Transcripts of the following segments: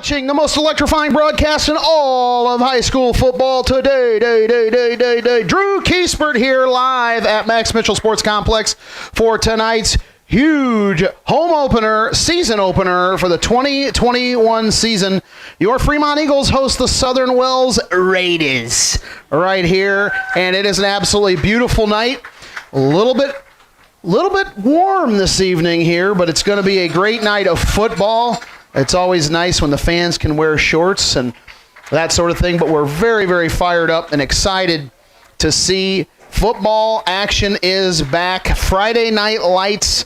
watching the most electrifying broadcast in all of high school football today. Drew Kiesbert here live at Max Mitchell Sports Complex for tonight's huge home opener, season opener for the 2021 season. Your Fremont Eagles host the Southern Wells Raiders right here, and it is an absolutely beautiful night. A little bit warm this evening here, but it's going to be a great night of football. It's always nice when the fans can wear shorts and that sort of thing, but we're very, very fired up and excited to see football action is back. Friday Night Lights.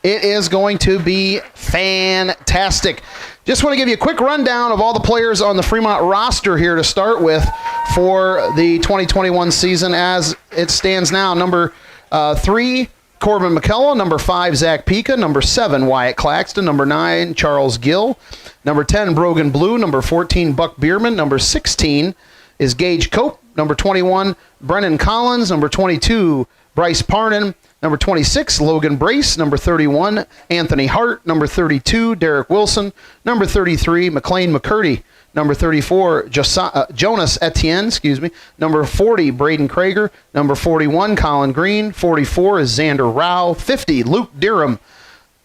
It is going to be fantastic. Just want to give you a quick rundown of all the players on the Fremont roster here to start with for the 2021 season as it stands now. Number 3, Corbin McKellar. Number 5, Zach Pika. Number 7, Wyatt Claxton. Number 9, Charles Gill. Number 10, Brogan Blue. Number 14, Buck Bierman. Number 16 is Gage Cope. Number 21, Brennan Collins. Number 22, Bryce Parnan. Number 26, Logan Brace. Number 31, Anthony Hart. Number 32, Derek Wilson. Number 33, McLean McCurdy. Number 34, Jonas Etienne, Number 40, Braden Crager. Number 41, Colin Green. 44 is Xander Rao. 50, Luke Durham.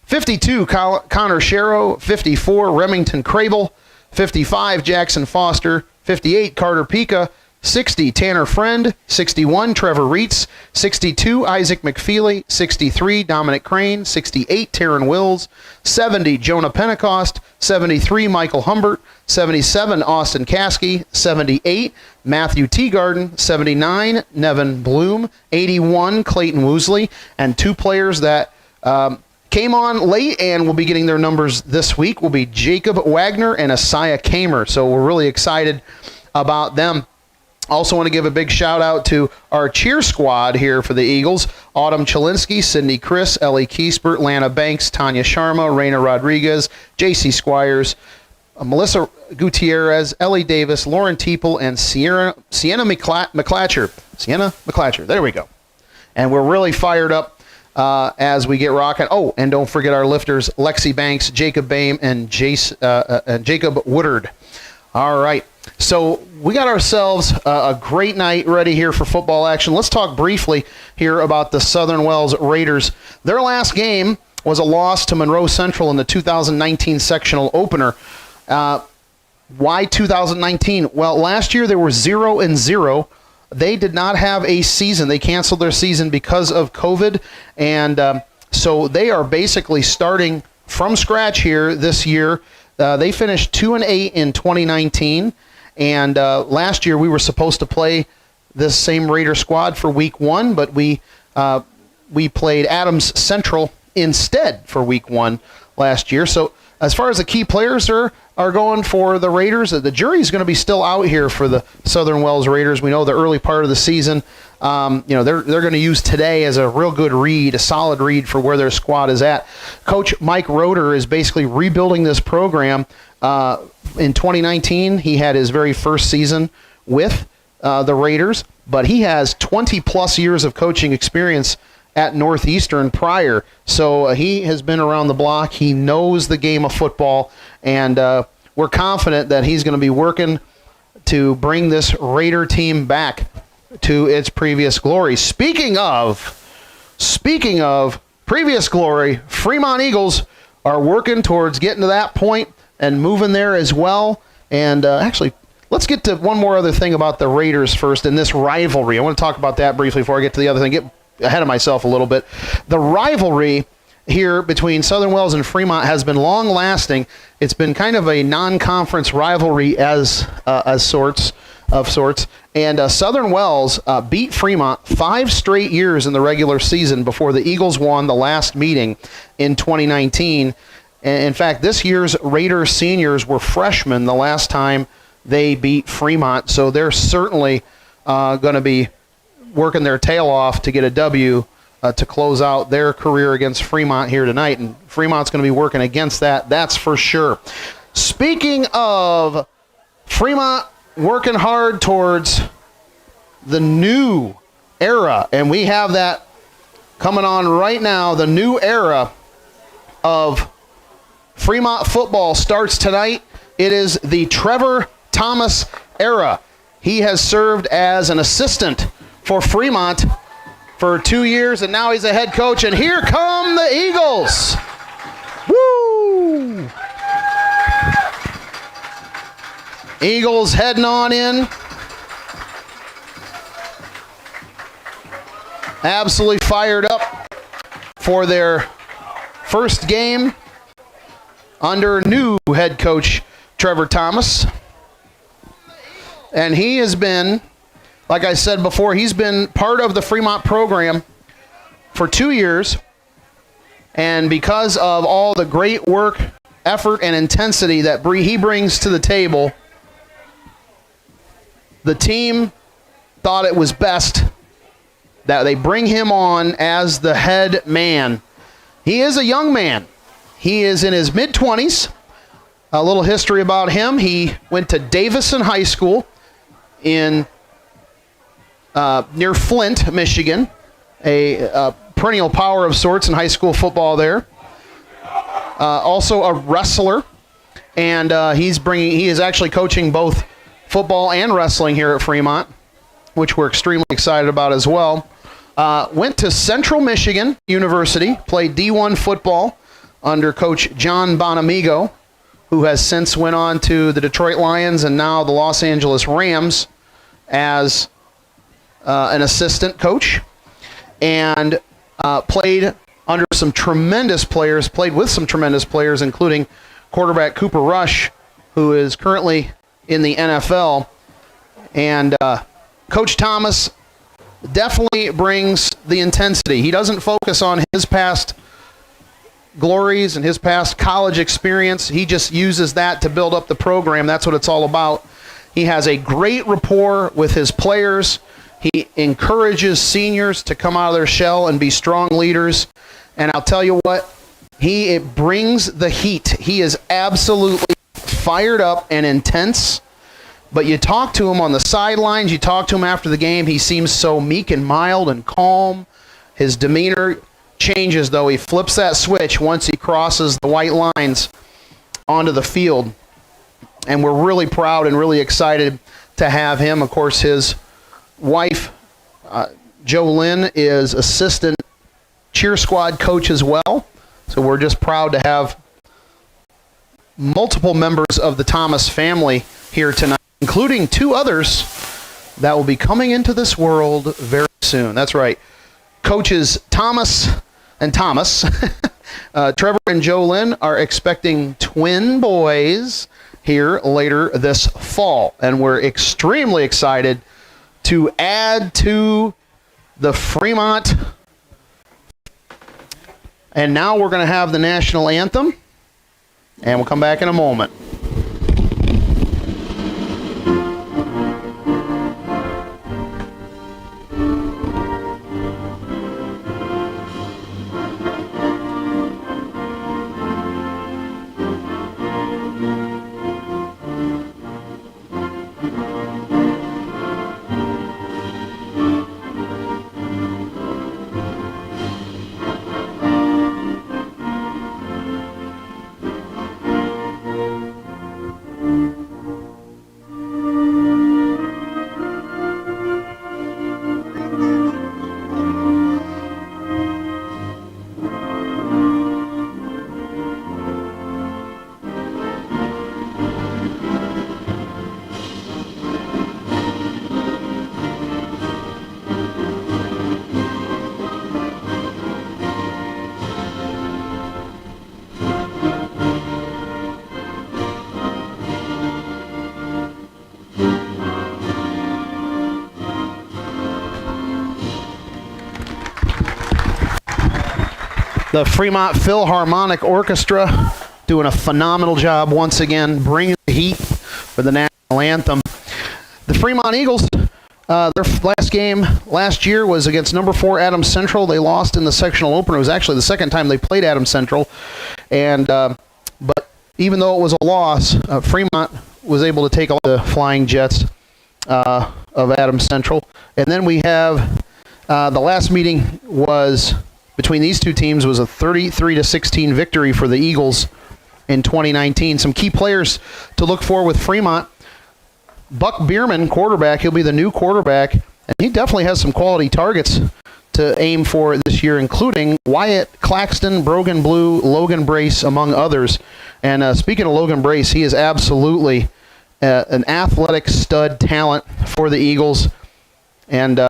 52, Connor Sharrow. 54, Remington Crable. 55, Jackson Foster. 58, Carter Pika. 60, Tanner Friend. 61, Trevor Reitz. 62, Isaac McFeely. 63, Dominic Crane. 68, Taryn Wills. 70, Jonah Pentecost. 73, Michael Humbert. 77, Austin Caskey. 78, Matthew Teagarden. 79, Nevin Bloom. 81, Clayton Woosley. And 2 players that came on late and will be getting their numbers this week will be Jacob Wagner and Asaya Kamer. So we're really excited about them. Also want to give a big shout out to our cheer squad here for the Eagles. Autumn Chalinsky, Cindy Chris, Ellie Kiesbert, Lana Banks, Tanya Sharma, Raina Rodriguez, JC Squires, Melissa Gutierrez, Ellie Davis, Lauren Teeple, and Sienna McClatcher. Sienna McClatcher. There we go. And we're really fired up as we get rocking. Oh, and don't forget our lifters, Lexi Banks, Jacob Boehm, and Jacob Woodard. All right. So we got ourselves a great night ready here for football action. Let's talk briefly here about the Southern Wells Raiders. Their last game was a loss to Monroe Central in the 2019 sectional opener. Why 2019? Well, last year they were 0-0. They did not have a season. They canceled their season because of COVID, and so they are basically starting from scratch here this year. They finished 2-8 in 2019. And last year we were supposed to play this same Raider squad for week 1, but we played Adams Central instead for week 1 last year. So as far as the key players are going for the Raiders, the jury's going to be still out here for the Southern Wells Raiders. We know the early part of the season, they're going to use today as a real good read, a solid read for where their squad is at. Coach Mike Roeder is basically rebuilding this program. In 2019, he had his very first season with the Raiders, but he has 20-plus years of coaching experience at Northeastern prior. So he has been around the block. He knows the game of football, and we're confident that he's going to be working to bring this Raider team back to its previous glory. Speaking of previous glory, Fremont Eagles are working towards getting to that point and moving there as well. And actually, let's get to one more other thing about the Raiders first in this rivalry. I want to talk about that briefly before I get to the other thing. Get ahead of myself a little bit. The rivalry here between Southern Wells and Fremont has been long-lasting. It's been kind of a non-conference rivalry as sorts. And Southern Wells beat Fremont 5 straight years in the regular season before the Eagles won the last meeting in 2019. In fact, this year's Raiders seniors were freshmen the last time they beat Fremont, so they're certainly going to be working their tail off to get a W to close out their career against Fremont here tonight, and Fremont's going to be working against that, that's for sure. Speaking of Fremont working hard towards the new era, and we have that coming on right now, the new era of Fremont football starts tonight It is the Trevor Thomas era. He has served as an assistant for Fremont for 2 years, and now he's a head coach. And here come the Eagles. Woo! Eagles heading on in. Absolutely fired up for their first game under new head coach Trevor Thomas. And he has been, like I said before, he's been part of the Fremont program for 2 years. And because of all the great work, effort, and intensity that he brings to the table, the team thought it was best that they bring him on as the head man. He is a young man. He is in his mid-20s. A little history about him. He went to Davison High School in near Flint, Michigan, a perennial power of sorts in high school football there. Also a wrestler, and he is actually coaching both football and wrestling here at Fremont, which we're extremely excited about as well. Went to Central Michigan University, played D1 football under Coach John Bonamigo, who has since went on to the Detroit Lions and now the Los Angeles Rams as an assistant coach, and played under some tremendous players, played with some tremendous players, including quarterback Cooper Rush, who is currently in the NFL. And Coach Thomas definitely brings the intensity. He doesn't focus on his past glories and his past college experience. He just uses that to build up the program. That's what it's all about. He has a great rapport with his players. He encourages seniors to come out of their shell and be strong leaders. And I'll tell you what, it brings the heat. He is absolutely fired up and intense. But you talk to him on the sidelines, you talk to him after the game, he seems so meek and mild and calm. His demeanor changes, though. He flips that switch once he crosses the white lines onto the field. And we're really proud and really excited to have him. Of course, his wife, Jo Lynn, is assistant cheer squad coach as well. So we're just proud to have multiple members of the Thomas family here tonight, including 2 others that will be coming into this world very soon. That's right. Coaches Thomas and Thomas, Trevor and Jo Lynn, are expecting twin boys here later this fall. And we're extremely excited to add to the Fremont. And now we're going to have the national anthem, and we'll come back in a moment. The Fremont Philharmonic Orchestra doing a phenomenal job once again, bringing the heat for the national anthem. The Fremont Eagles, their last game last year was against number 4 Adams Central. They lost in the sectional opener. It was actually the second time they played Adams Central. And but even though it was a loss, Fremont was able to take all the Flying Jets of Adams Central. And then we have the last meeting was between these two teams was a 33-16 victory for the Eagles in 2019. Some key players to look for with Fremont. Buck Bierman, quarterback. He'll be the new quarterback, and he definitely has some quality targets to aim for this year, including Wyatt Claxton, Brogan Blue, Logan Brace, among others. And speaking of Logan Brace, he is absolutely an athletic stud talent for the Eagles, and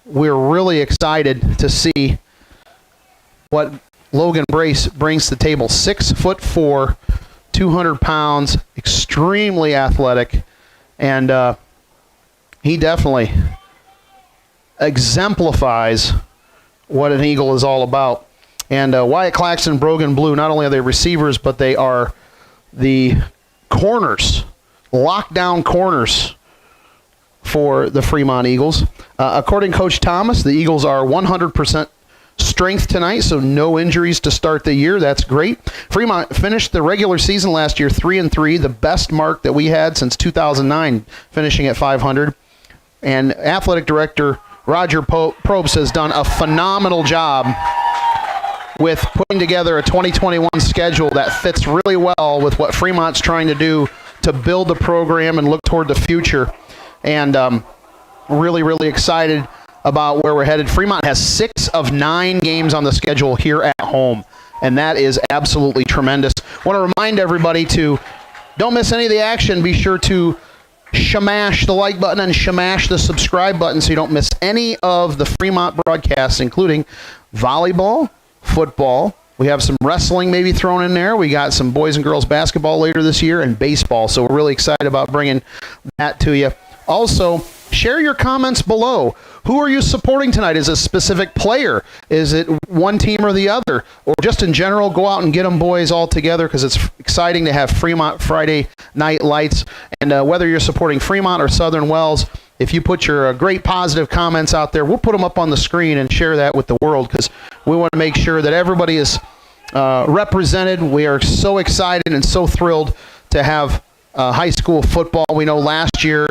we're really excited to see what Logan Brace brings to the table. 6'4", 200 pounds, extremely athletic, and he definitely exemplifies what an Eagle is all about. And Wyatt Claxton, Brogan Blue, not only are they receivers, but they are the corners, lockdown corners for the Fremont Eagles. According to Coach Thomas, the Eagles are 100% strength tonight, so no injuries to start the year. That's great. Fremont finished the regular season last year 3-3, the best mark that we had since 2009, finishing at 500. And athletic director Roger Probst has done a phenomenal job with putting together a 2021 schedule that fits really well with what Fremont's trying to do to build the program and look toward the future. And really, really excited about where we're headed. Fremont has 6 of 9 games on the schedule here at home, and that is absolutely tremendous. I want to remind everybody to don't miss any of the action. Be sure to shamash the like button and shamash the subscribe button so you don't miss any of the Fremont broadcasts, including volleyball, football. We have some wrestling maybe thrown in there. We got some boys and girls basketball later this year, and baseball. So we're really excited about bringing that to you. Also, share your comments below. Who are you supporting tonight? Is it a specific player? Is it one team or the other? Or just in general, go out and get them boys all together, because it's exciting to have Fremont Friday Night Lights. And whether you're supporting Fremont or Southern Wells, if you put your great positive comments out there, we'll put them up on the screen and share that with the world, because we want to make sure that everybody is represented. We are so excited and so thrilled to have high school football. We know last year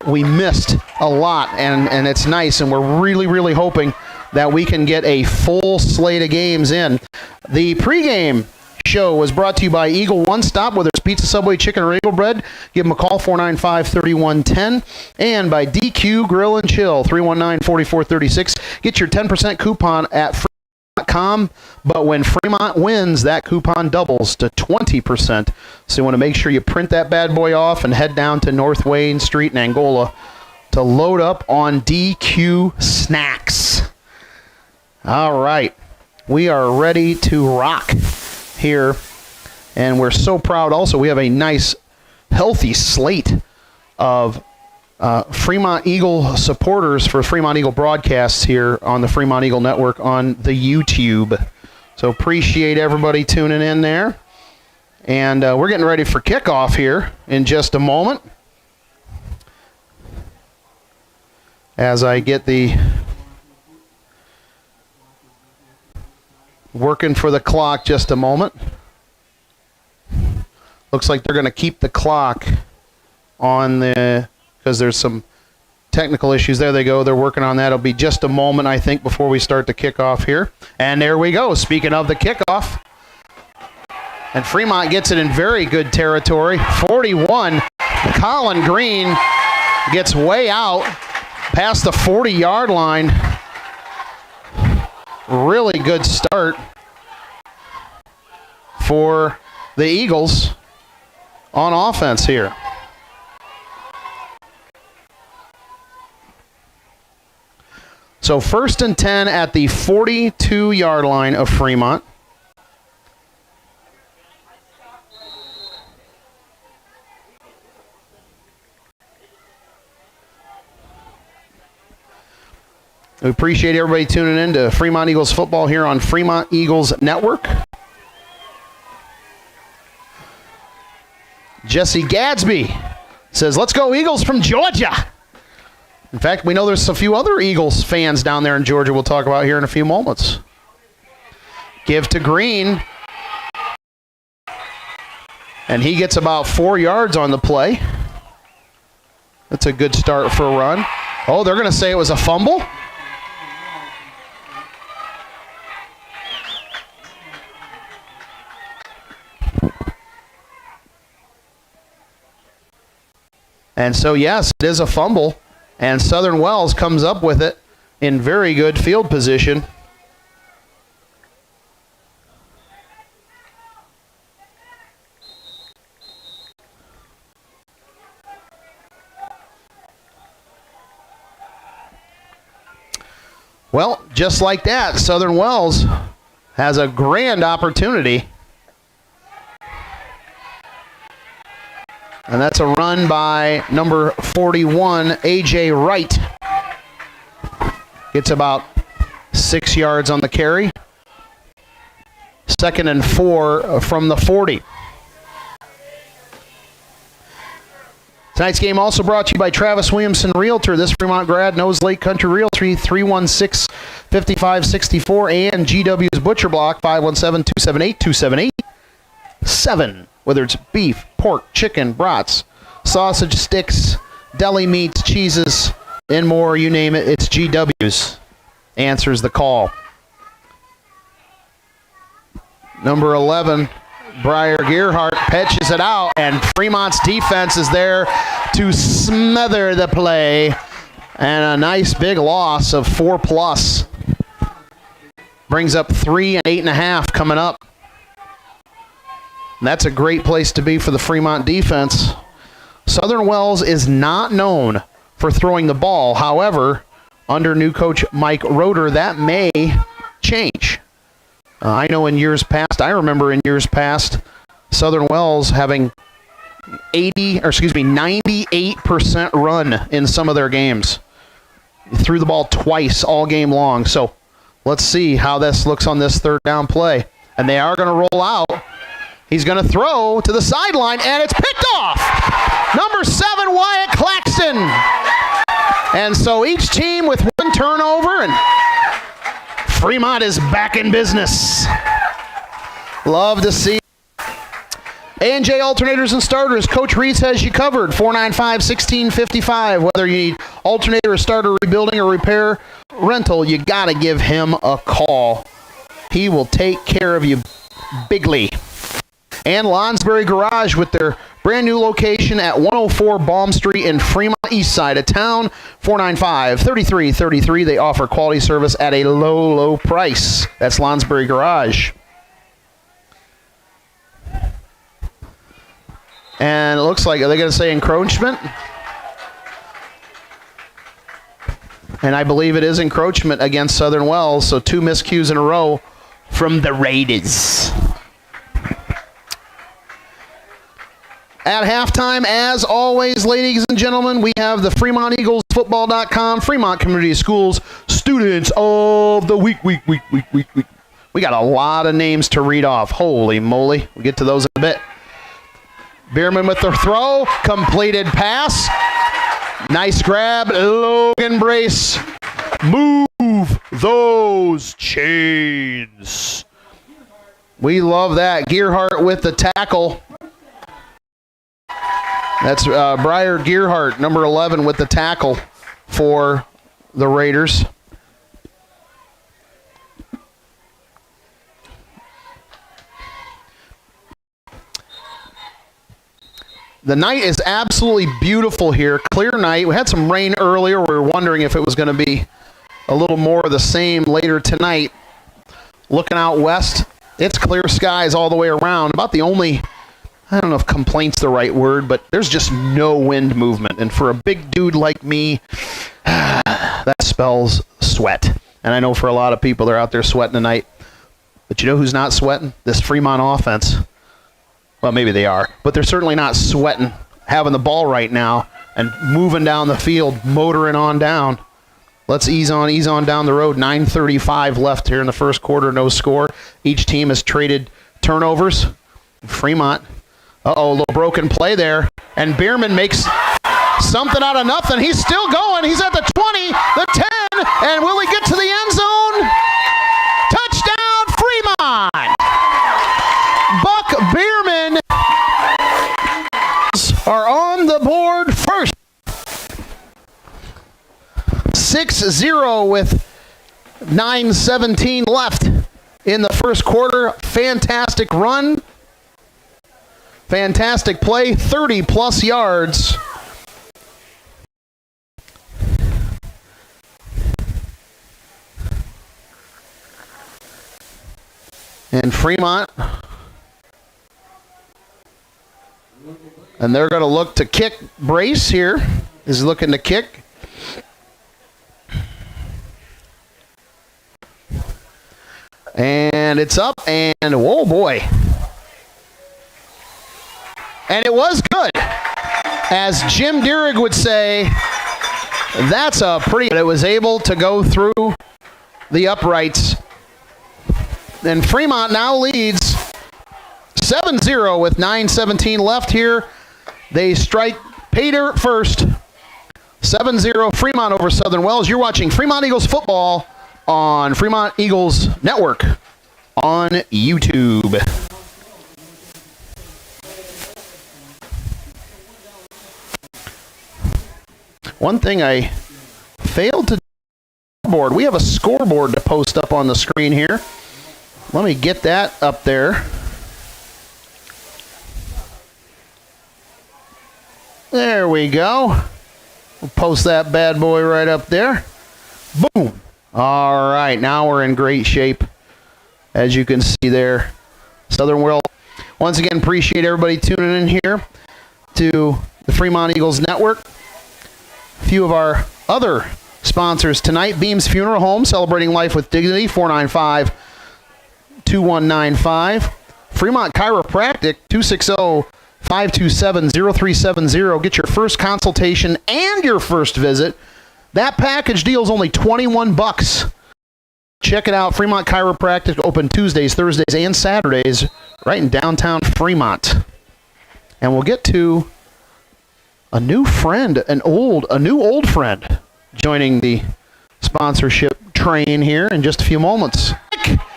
we missed a lot, and it's nice, and we're really, really hoping that we can get a full slate of games in. The pregame show was brought to you by Eagle One Stop, whether it's pizza, Subway, chicken, or Eagle bread. Give them a call, 495-3110. And by DQ Grill and Chill, 319-4436. Get your 10% coupon at Fremont.com. But when Fremont wins, that coupon doubles to 20%. So you want to make sure you print that bad boy off and head down to North Wayne Street in Angola to load up on DQ snacks. All right. We are ready to rock here, and we're so proud. Also, we have a nice, healthy slate of Fremont Eagle supporters for Fremont Eagle broadcasts here on the Fremont Eagle Network on the YouTube. So appreciate everybody tuning in there. And we're getting ready for kickoff here in just a moment, as I get the working for the clock. Just a moment. Looks like they're going to keep the clock on the, because there's some technical issues. There they go. They're working on that. It'll be just a moment, I think, before we start the kickoff here. And there we go. Speaking of the kickoff, and Fremont gets it in very good territory. 41. Colin Green gets way out past the 40-yard line. Really good start for the Eagles on offense here. So 1st and 10 at the 42-yard line of Fremont. We appreciate everybody tuning in to Fremont Eagles football here on Fremont Eagles Network. Jesse Gadsby says, "Let's go Eagles from Georgia." In fact, we know there's a few other Eagles fans down there in Georgia we'll talk about here in a few moments. Give to Green. And he gets about 4 yards on the play. That's a good start for a run. Oh, they're going to say it was a fumble? And so, yes, it is a fumble, and Southern Wells comes up with it in very good field position. Well, just like that, Southern Wells has a grand opportunity. And that's a run by number 41, A.J. Wright. Gets about 6 yards on the carry. 2nd and 4 from the 40. Tonight's game also brought to you by Travis Williamson Realtor. This Fremont grad knows Lake Country Realty, 316-5564, and GW's Butcher Block, 517-278-2787. Whether it's beef, pork, chicken, brats, sausage sticks, deli meats, cheeses, and more, you name it, it's GW's. Answers the call. Number 11, Briar Gearhart pitches it out, and Fremont's defense is there to smother the play. And a nice big loss of 4+. Brings up 3 and 8.5 coming up. And that's a great place to be for the Fremont defense. Southern Wells is not known for throwing the ball. However, under new coach Mike Roeder, that may change. I know in years past, I remember in years past, Southern Wells having 98% run in some of their games. Threw the ball twice all game long. So let's see how this looks on this third down play. And they are going to roll out. He's going to throw to the sideline, and it's picked off. Number 7, Wyatt Claxton. And so each team with one turnover, and Fremont is back in business. Love to see. A&J Alternators and Starters. Coach Reese has you covered. 495-1655. Whether you need alternator or starter rebuilding or repair rental, you got to give him a call. He will take care of you bigly. And Lonsbury Garage with their brand new location at 104 Baum Street in Fremont, east side of town. 495-3333. They offer quality service at a low, low price. That's Lonsbury Garage. And it looks like, are they going to say encroachment? And I believe it is encroachment against Southern Wells. So 2 miscues in a row from the Raiders. At halftime, as always, ladies and gentlemen, we have the FremontEaglesFootball.com, Fremont Community Schools Students of the Week. We got a lot of names to read off. Holy moly. We'll get to those in a bit. Bierman with the throw. Completed pass. Nice grab. Logan Brace. Move those chains. We love that. Gearhart with the tackle. That's Briar Gearhart, number 11, with the tackle for the Raiders. The night is absolutely beautiful here. Clear night. We had some rain earlier. We were wondering if it was going to be a little more of the same later tonight. Looking out west, it's clear skies all the way around. About the only, I don't know if complaint's the right word, but there's just no wind movement. And for a big dude like me, that spells sweat. And I know for a lot of people, they're out there sweating tonight. But you know who's not sweating? This Fremont offense. Well, maybe they are, but they're certainly not sweating having the ball right now and moving down the field, motoring on down. Let's ease on down the road. 9:35 left here in the first quarter, no score. Each team has traded turnovers. Fremont, a little broken play there, and Bierman makes something out of nothing. He's still going. He's at the 20, the 10, and will he get to the end zone? Touchdown, Fremont! Buck Bierman are on the board first. 6-0 with 9:17 left in the first quarter. Fantastic run. Fantastic play. 30-plus yards And Fremont. And they're going to look to kick. Brace here is looking to kick. And it's up, and whoa, boy. And it was good. As Jim Dierig would say, that's a pretty... It was able to go through the uprights. And Fremont now leads 7-0 with 9:17 left here. They strike pay dirt first. 7-0 Fremont over Southern Wells. You're watching Fremont Eagles football on Fremont Eagles Network on YouTube. One thing I failed to do, we have a scoreboard to post up on the screen here. Let me get that up there. There we go. We'll post that bad boy right up there. Boom. All right, now we're in great shape, as you can see there. Southern Wells. Once again, appreciate everybody tuning in here to the Fremont Eagles Network. A few of our other sponsors tonight. Beams Funeral Home, celebrating life with dignity, 495-2195. Fremont Chiropractic, 260-527-0370. Get your first consultation and your first visit. That package deal is only $21. Check it out. Fremont Chiropractic, open Tuesdays, Thursdays, and Saturdays right in downtown Fremont. And we'll get to a new friend, a new old friend joining the sponsorship train here in just a few moments.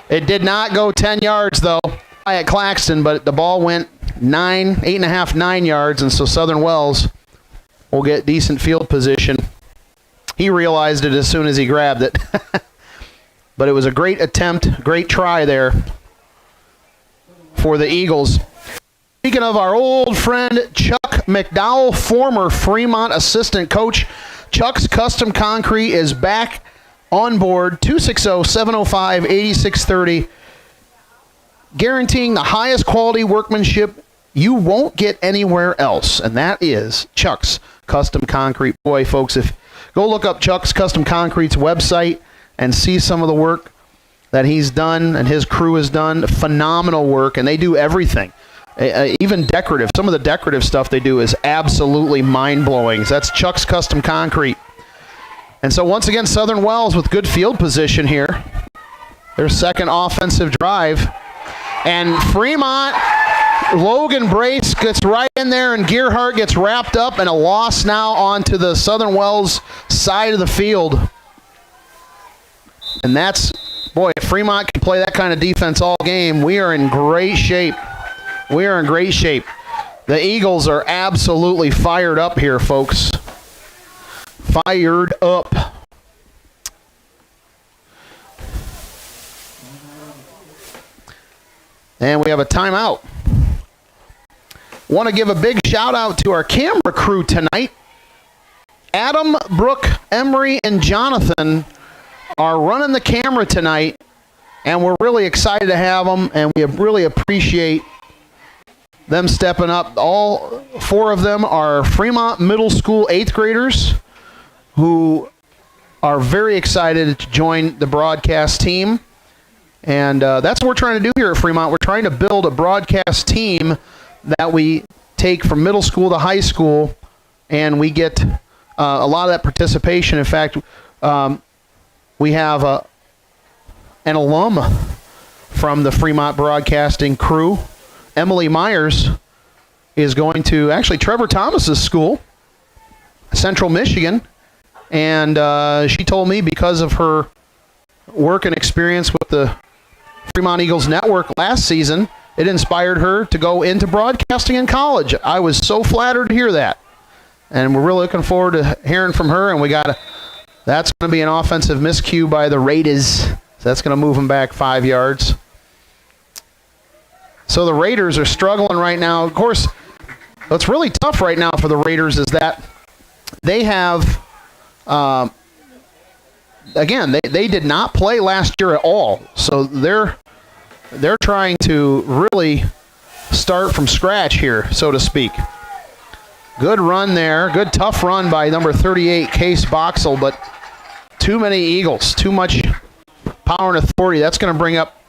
It did not go 10 yards, though, at Claxton, but the ball went 8.5, 9 yards, and so Southern Wells will get decent field position. He realized it as soon as he grabbed it. But it was a great attempt, great try there for the Eagles. Speaking of our old friend Chuck McDowell, former Fremont assistant coach, Chuck's Custom Concrete is back on board, 260-705-8630, guaranteeing the highest quality workmanship you won't get anywhere else, and that is Chuck's Custom Concrete. Boy, folks, if go look up Chuck's Custom Concrete's website and see some of the work that he's done and his crew has done. Phenomenal work, and they do everything. Even decorative. Some of the decorative stuff they do is absolutely mind-blowing. So that's Chuck's Custom Concrete. And so once again, Southern Wells with good field position here. Their second offensive drive. And Fremont, Logan Brace gets right in there, and Gearhart gets wrapped up, and a loss now onto the Southern Wells side of the field. And that's, boy, if Fremont can play that kind of defense all game, we are in great shape. We are in great shape. The Eagles are absolutely fired up here, folks. Fired up. And we have a timeout. Want to give a big shout out to our camera crew tonight. Adam, Brooke, Emery, and Jonathan are running the camera tonight, and we're really excited to have them, and we really appreciate them stepping up. All four of them are Fremont Middle School 8th graders who are very excited to join the broadcast team. And that's what we're trying to do here at Fremont. We're trying to build a broadcast team that we take from middle school to high school, and we get a lot of that participation. In fact, we have an alum from the Fremont broadcasting crew. Emily Myers is going to actually Trevor Thomas's school, Central Michigan, and she told me because of her work and experience with the Fremont Eagles Network last season, it inspired her to go into broadcasting in college. I was so flattered to hear that, and we're really looking forward to hearing from her. And that's going to be an offensive miscue by the Raiders. So that's going to move them back 5 yards. So the Raiders are struggling right now. Of course, what's really tough right now for the Raiders is that they have, again, they did not play last year at all. So they're they're trying to really start from scratch here, so to speak. Good run there. Good tough run by number 38, Case Boxell, but too many Eagles. Too much power and authority. That's going to bring up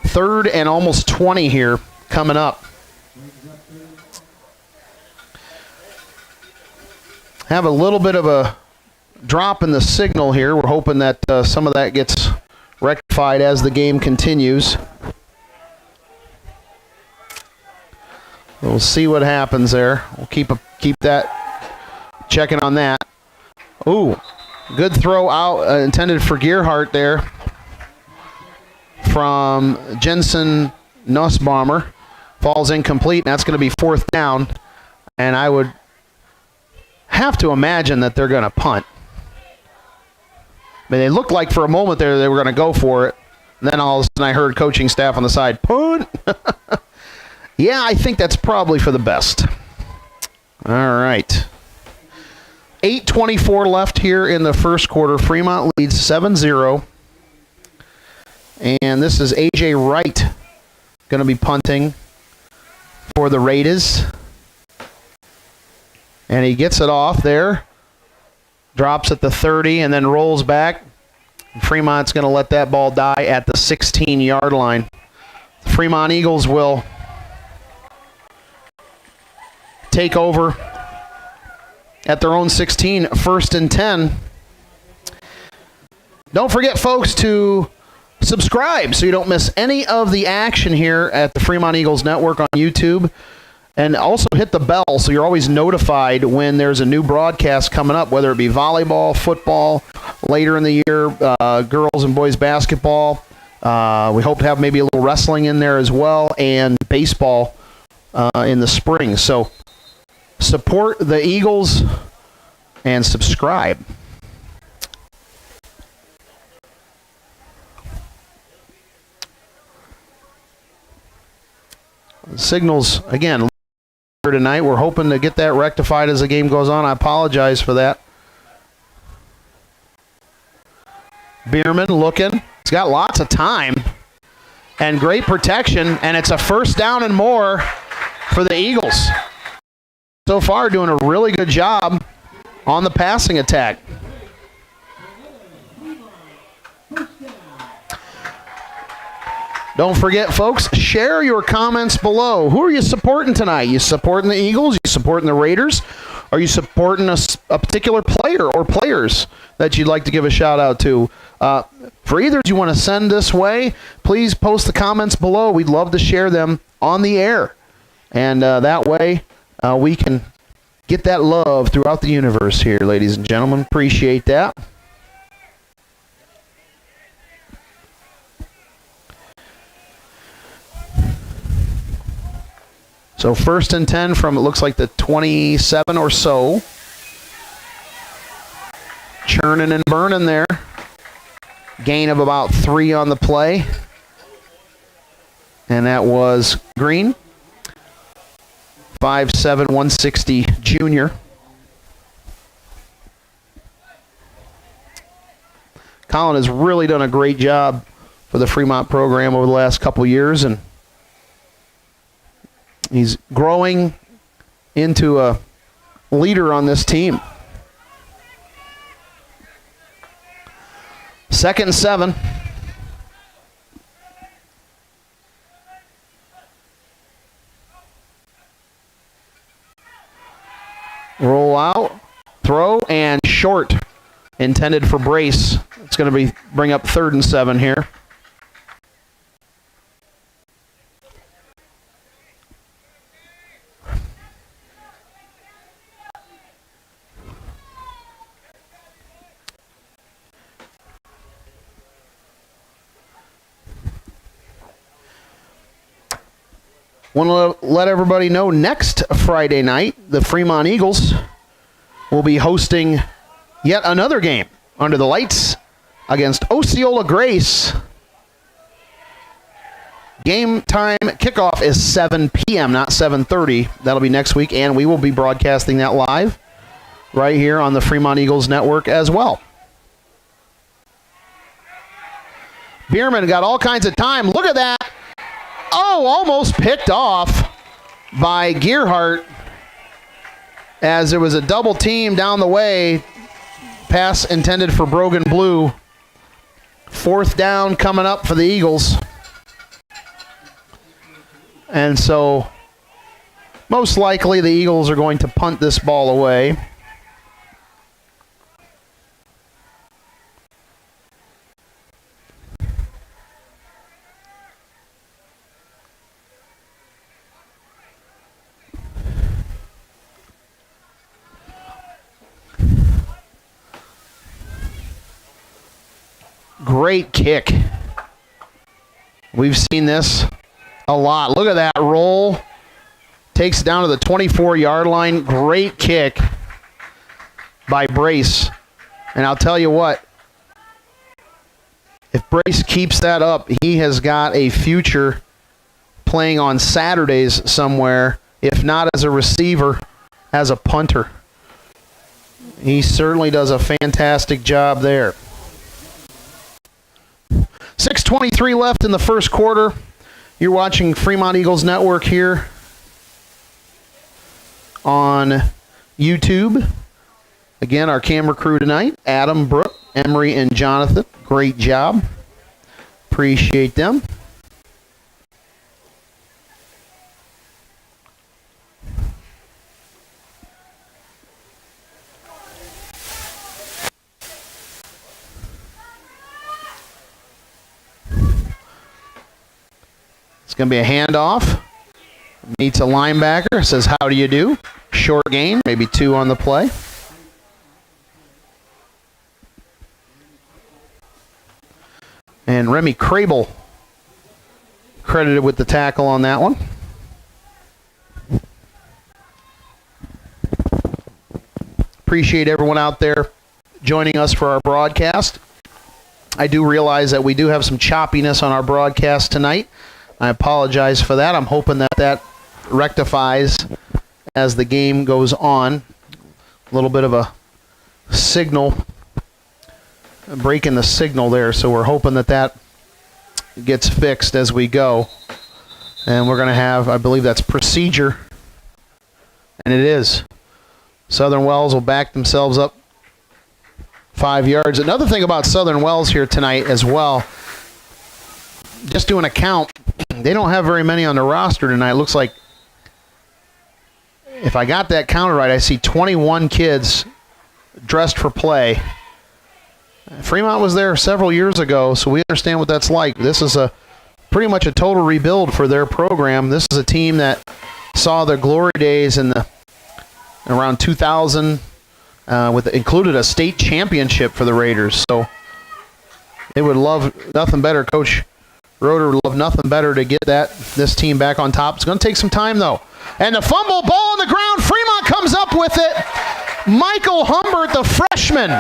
3rd and almost 20 here coming up. Have a little bit of a drop in the signal here. We're hoping that some of that gets rectified as the game continues. We'll see what happens there. We'll keep that, checking on that. Ooh, good throw out intended for Gearhart there from Jensen Nussbaumer. Falls incomplete, and that's going to be 4th down. And I would have to imagine that they're going to punt. I mean, they looked like for a moment there they were going to go for it. And then all of a sudden I heard coaching staff on the side, punt. Yeah, I think that's probably for the best. All right. 8:24 left here in the first quarter. Fremont leads 7-0. And this is A.J. Wright going to be punting for the Raiders. And he gets it off there. Drops at the 30 and then rolls back. Fremont's going to let that ball die at the 16-yard line. The Fremont Eagles will take over at their own 16, 1st and 10. Don't forget, folks, to subscribe so you don't miss any of the action here at the Fremont Eagles Network on YouTube. And also hit the bell so you're always notified when there's a new broadcast coming up, whether it be volleyball, football, later in the year, girls and boys basketball. We hope to have maybe a little wrestling in there as well, and baseball in the spring. So support the Eagles and subscribe. Signals, again, tonight. We're hoping to get that rectified as the game goes on. I apologize for that. Bierman looking. He's got lots of time and great protection, and it's a 1st down and more for the Eagles. So far, doing a really good job on the passing attack. Don't forget, folks, share your comments below. Who are you supporting tonight? You supporting the Eagles? You supporting the Raiders? Are you supporting a particular player or players that you'd like to give a shout out to? For either you want to send this way, please post the comments below. We'd love to share them on the air. And that way we can get that love throughout the universe here, ladies and gentlemen. Appreciate that. So 1st and 10 from, it looks like, the 27 or so. Churning and burning there. Gain of about 3 on the play. And that was Green. 5'7", 160 junior. Colin has really done a great job for the Fremont program over the last couple years, and he's growing into a leader on this team. 2nd and 7. Roll out, throw, and short. Intended for Brace. It's going to bring up 3rd and 7 here. Want to let everybody know, next Friday night, the Fremont Eagles will be hosting yet another game under the lights against Osceola Grace. Game time kickoff is 7 p.m., not 7:30. That'll be next week, and we will be broadcasting that live right here on the Fremont Eagles Network as well. Bierman got all kinds of time. Look at that. Oh, almost picked off by Gearhart as there was a double team down the way. Pass intended for Brogan Blue. 4th down coming up for the Eagles. And so most likely the Eagles are going to punt this ball away. Great kick. We've seen this a lot. Look at that roll. Takes it down to the 24-yard line. Great kick by Brace. And I'll tell you what, if Brace keeps that up, he has got a future playing on Saturdays somewhere, if not as a receiver, as a punter. He certainly does a fantastic job there. 6:23 left in the first quarter. You're watching Fremont Eagles Network here on YouTube. Again, our camera crew tonight, Adam, Brooke, Emery, and Jonathan. Great job. Appreciate them. It's going to be a handoff. Meets a linebacker. Says, how do you do? Short gain. Maybe 2 on the play. And Remy Crable credited with the tackle on that one. Appreciate everyone out there joining us for our broadcast. I do realize that we do have some choppiness on our broadcast tonight. I apologize for that. I'm hoping that that rectifies as the game goes on. A little bit of a signal, breaking the signal there, so we're hoping that that gets fixed as we go. And we're going to have, I believe that's procedure, and it is. Southern Wells will back themselves up 5 yards. Another thing about Southern Wells here tonight as well, just doing a count, they don't have very many on the roster tonight. It looks like, if I got that counted right, I see 21 kids dressed for play. Fremont was there several years ago, so we understand what that's like. This is pretty much a total rebuild for their program. This is a team that saw their glory days in around 2000, included a state championship for the Raiders. So they would love nothing better. Coach Roeder would love nothing better to get this team back on top. It's going to take some time, though. And the fumble, ball on the ground. Fremont comes up with it. Michael Humbert, the freshman,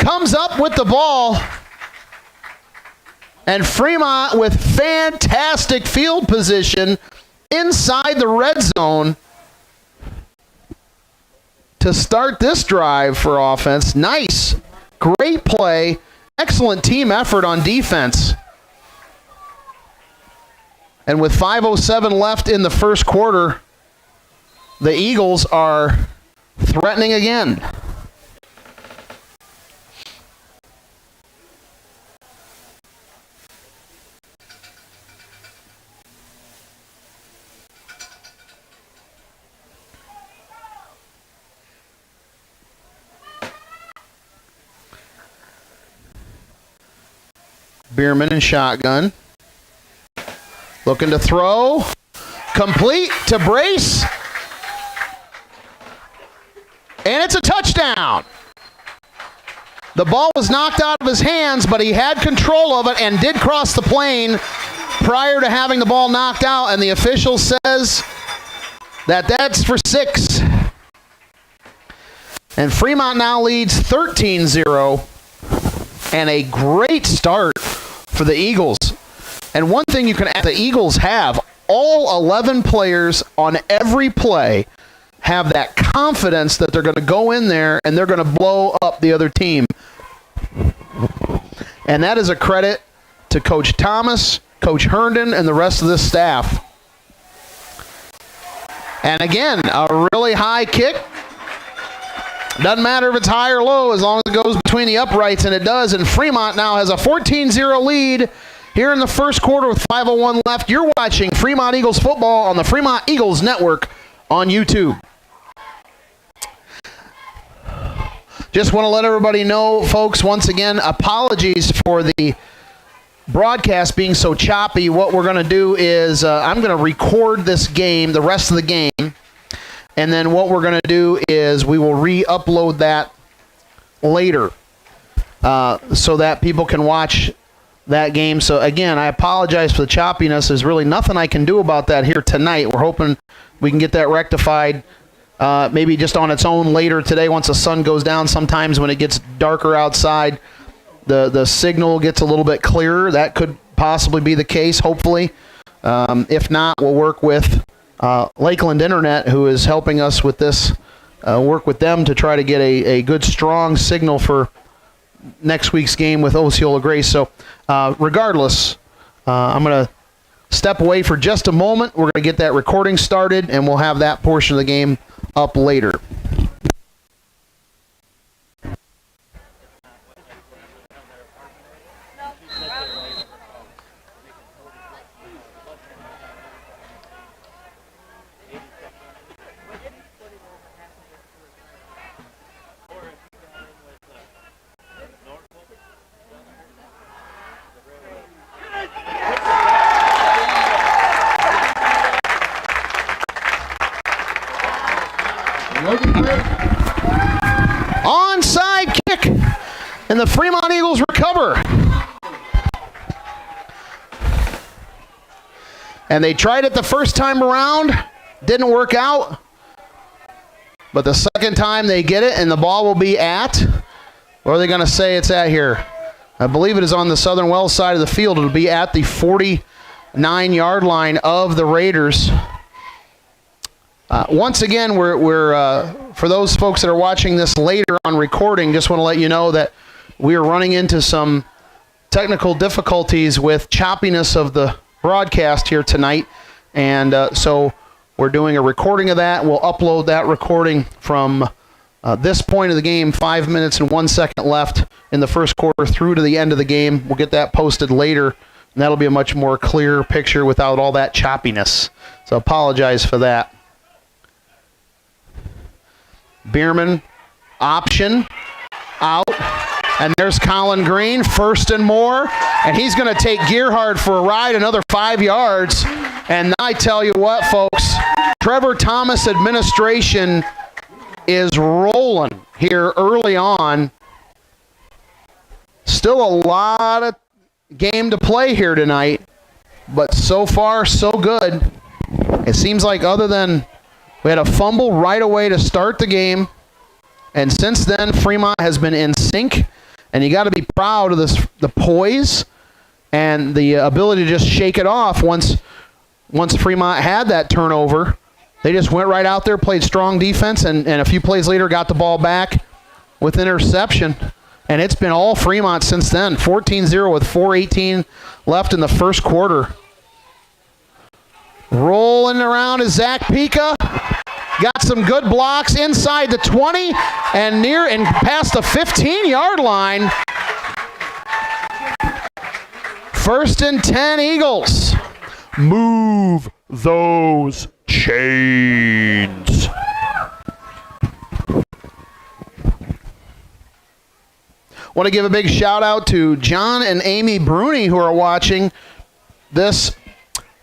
comes up with the ball. And Fremont with fantastic field position inside the red zone to start this drive for offense. Nice. Great play. Excellent team effort on defense. And with 5:07 left in the first quarter, the Eagles are threatening again. Bierman and shotgun. Looking to throw. Complete to Brace. And it's a touchdown. The ball was knocked out of his hands, but he had control of it and did cross the plane prior to having the ball knocked out, and the official says that that's for 6. And Fremont now leads 13-0, and a great start for the Eagles. And one thing you can add, the Eagles have all 11 players on every play have that confidence that they're going to go in there and they're going to blow up the other team. And that is a credit to Coach Thomas Coach Herndon and the rest of this staff. And again, a really high kick. Doesn't matter if it's high or low as long as it goes between the uprights, and it does. And Fremont now has a 14-0 lead here in the first quarter with 5:01 left. You're watching Fremont Eagles football on the Fremont Eagles Network on YouTube. Just want to let everybody know, folks, once again, apologies for the broadcast being so choppy. What we're going to do is I'm going to record this game, the rest of the game, and then what we're going to do is we will re-upload that later so that people can watch that game. So, again, I apologize for the choppiness. There's really nothing I can do about that here tonight. We're hoping we can get that rectified maybe just on its own later today once the sun goes down. Sometimes when it gets darker outside, the signal gets a little bit clearer. That could possibly be the case, hopefully. If not, we'll work with Lakeland Internet, who is helping us with this, work with them to try to get a good, strong signal for next week's game with Osceola Grace. So regardless, I'm going to step away for just a moment. We're going to get that recording started, and we'll have that portion of the game up later. Onside kick, and the Fremont Eagles recover. And they tried it the first time around, didn't work out. But the second time they get it, and the ball will be at, where are they going to say it's at here? I believe it is on the Southern Wells side of the field. It'll be at the 49-yard line of the Raiders. Once again, we're for those folks that are watching this later on recording, just want to let you know that we are running into some technical difficulties with choppiness of the broadcast here tonight, and so we're doing a recording of that. We'll upload that recording from this point of the game, 5 minutes and 1 second left in the first quarter through to the end of the game. We'll get that posted later, and that'll be a much more clear picture without all that choppiness. So apologize for that. Bierman, option, out, and there's Colin Green, first and more, and he's going to take Gearhart for a ride, another 5 yards, and I tell you what, folks, Trevor Thomas administration is rolling here early on. Still a lot of game to play here tonight, but so far, so good. It seems like other than we had a fumble right away to start the game, and since then, Fremont has been in sync, and you got to be proud of the poise and the ability to just shake it off once Fremont had that turnover. They just went right out there, played strong defense, and a few plays later got the ball back with interception, and it's been all Fremont since then. 14-0 with 4:18 left in the first quarter. Rolling around is Zach Pika. Got some good blocks inside the 20 and near and past the 15-yard line. First and 10 Eagles. Move those chains. Want to give a big shout out to John and Amy Bruni who are watching this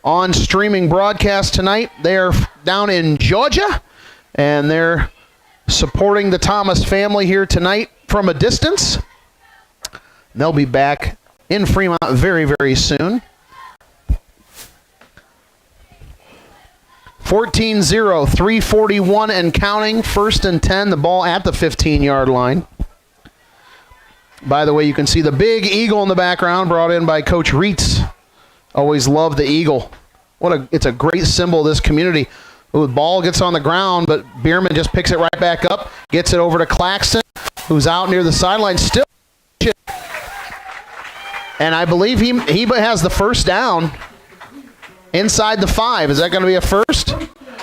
on streaming broadcast tonight. They are down in Georgia, and they're supporting the Thomas family here tonight from a distance. They'll be back in Fremont very, very soon. 14-0, 3:41 and counting. First and 10, the ball at the 15-yard line. By the way, you can see the big eagle in the background brought in by Coach Wright. Always love the eagle. It's a great symbol of this community. Ooh, the ball gets on the ground, but Bierman just picks it right back up, gets it over to Claxton, who's out near the sideline still. And I believe he has the first down inside the 5. Is that going to be a first?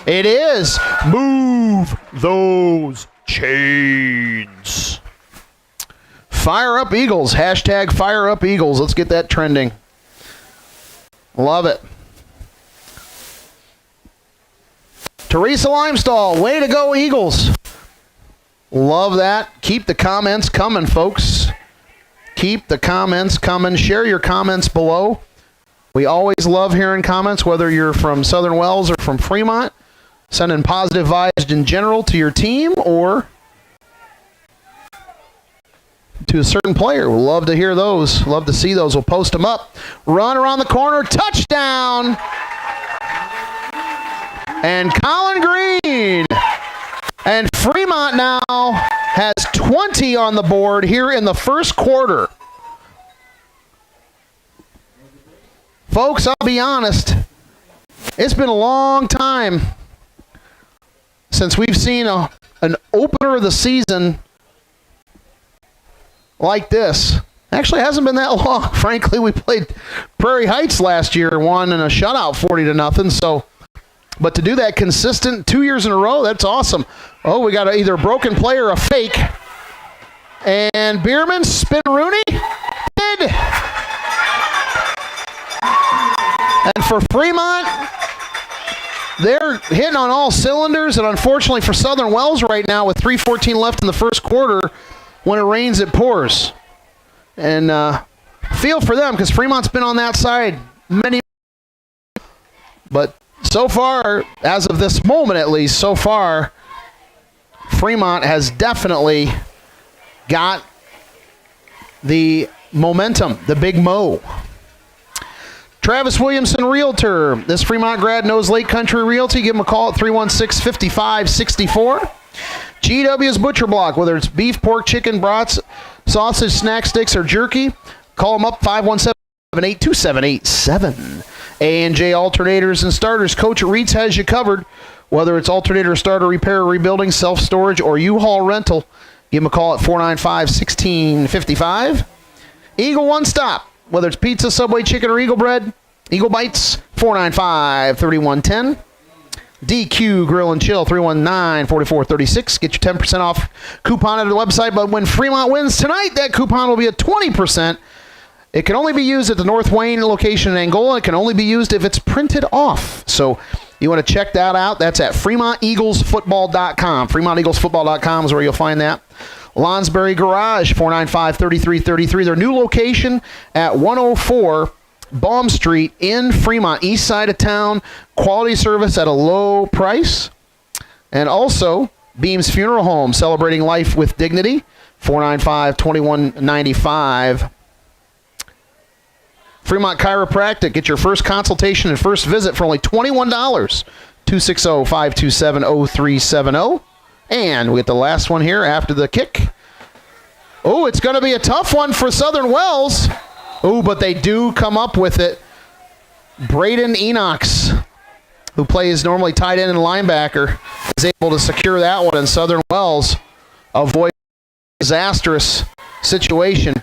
It is. Move those chains. Fire up Eagles. Hashtag fire up Eagles. Let's get that trending. Love it. Teresa Limestall, way to go, Eagles. Love that. Keep the comments coming, folks. Keep the comments coming. Share your comments below. We always love hearing comments, whether you're from Southern Wells or from Fremont. Sending positive vibes in general to your team or to a certain player. We'll love to hear those. Love to see those. We'll post them up. Run around the corner. Touchdown. And Colin Green. And Fremont now has 20 on the board here in the first quarter. Folks, I'll be honest. It's been a long time since we've seen an opener of the season like this. Actually, it hasn't been that long. Frankly, we played Prairie Heights last year and won in a shutout 40-0. So, but to do that consistent 2 years in a row, that's awesome. Oh, we got either a broken play or a fake. And Bierman, spin Rooney. Did. And for Fremont, they're hitting on all cylinders. And unfortunately for Southern Wells right now, with 3:14 left in the first quarter, when it rains, it pours. And feel for them because Fremont's been on that side many. But so far, as of this moment at least, so far, Fremont has definitely got the momentum, the big mo. Travis Williamson, Realtor. This Fremont grad knows Lake Country Realty. Give him a call at 316-5564. GW's Butcher Block, whether it's beef, pork, chicken, brats, sausage, snack sticks, or jerky, call them up 517-782-7887. A&J Alternators and Starters. Coach at Reed's has you covered, whether it's alternator, starter, repair, rebuilding, self-storage, or U-Haul rental. Give them a call at 495-1655. Eagle One Stop, whether it's pizza, Subway, chicken, or Eagle Bread, Eagle Bites, 495-3110. DQ Grill and Chill, 319-4436. Get your 10% off coupon at the website, but when Fremont wins tonight, that coupon will be at 20%. It can only be used at the North Wayne location in Angola. It can only be used if it's printed off. So you want to check that out. That's at FremontEaglesFootball.com. FremontEaglesFootball.com is where you'll find that. Lonsbury Garage, 495-3333. Their new location at 104 Baum Street in Fremont, east side of town. Quality service at a low price. And also, Beams Funeral Home, celebrating life with dignity, 495-2195. Fremont Chiropractic, get your first consultation and first visit for only $21. 260-527-0370. And we get the last one here after the kick. Oh, it's going to be a tough one for Southern Wells. Oh, but they do come up with it. Braden Enox, who plays normally tight end and linebacker, is able to secure that one, and Southern Wells avoid a disastrous situation.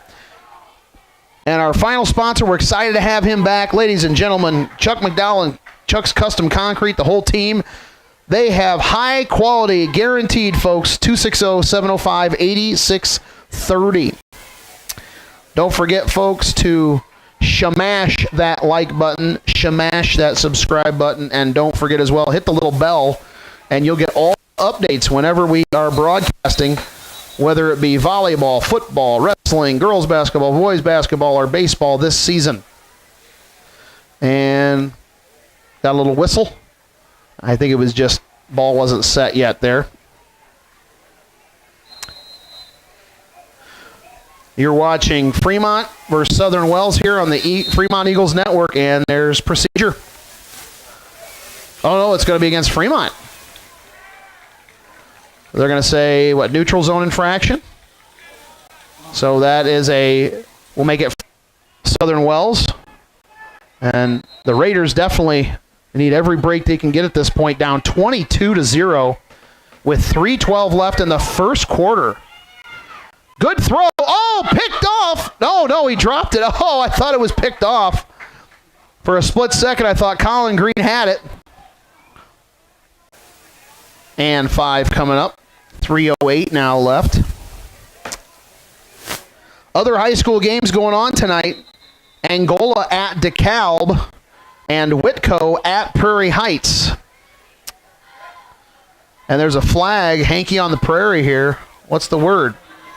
And our final sponsor, we're excited to have him back. Ladies and gentlemen, Chuck McDowell and Chuck's Custom Concrete, the whole team. They have high quality, guaranteed, folks. 260-705-8630. Don't forget, folks, to shamash that like button, shamash that subscribe button, and don't forget as well, hit the little bell, and you'll get all updates whenever we are broadcasting, whether it be volleyball, football, wrestling, girls basketball, boys basketball, or baseball this season. And got a little whistle. I think it was just ball wasn't set yet there. You're watching Fremont versus Southern Wells here on the Fremont Eagles Network, and there's procedure. Oh, no, it's going to be against Fremont. They're going to say, what, neutral zone infraction? So that is we'll make it Southern Wells. And the Raiders definitely need every break they can get at this point, down 22-0 with 3:12 left in the first quarter. Good throw. Oh, picked off. No, he dropped it. Oh, I thought it was picked off. For a split second, I thought Colin Green had it. And 5 coming up. 3:08 now left. Other high school games going on tonight. Angola at DeKalb and Whitco at Prairie Heights. And there's a flag, hanky on the prairie here. What's the word?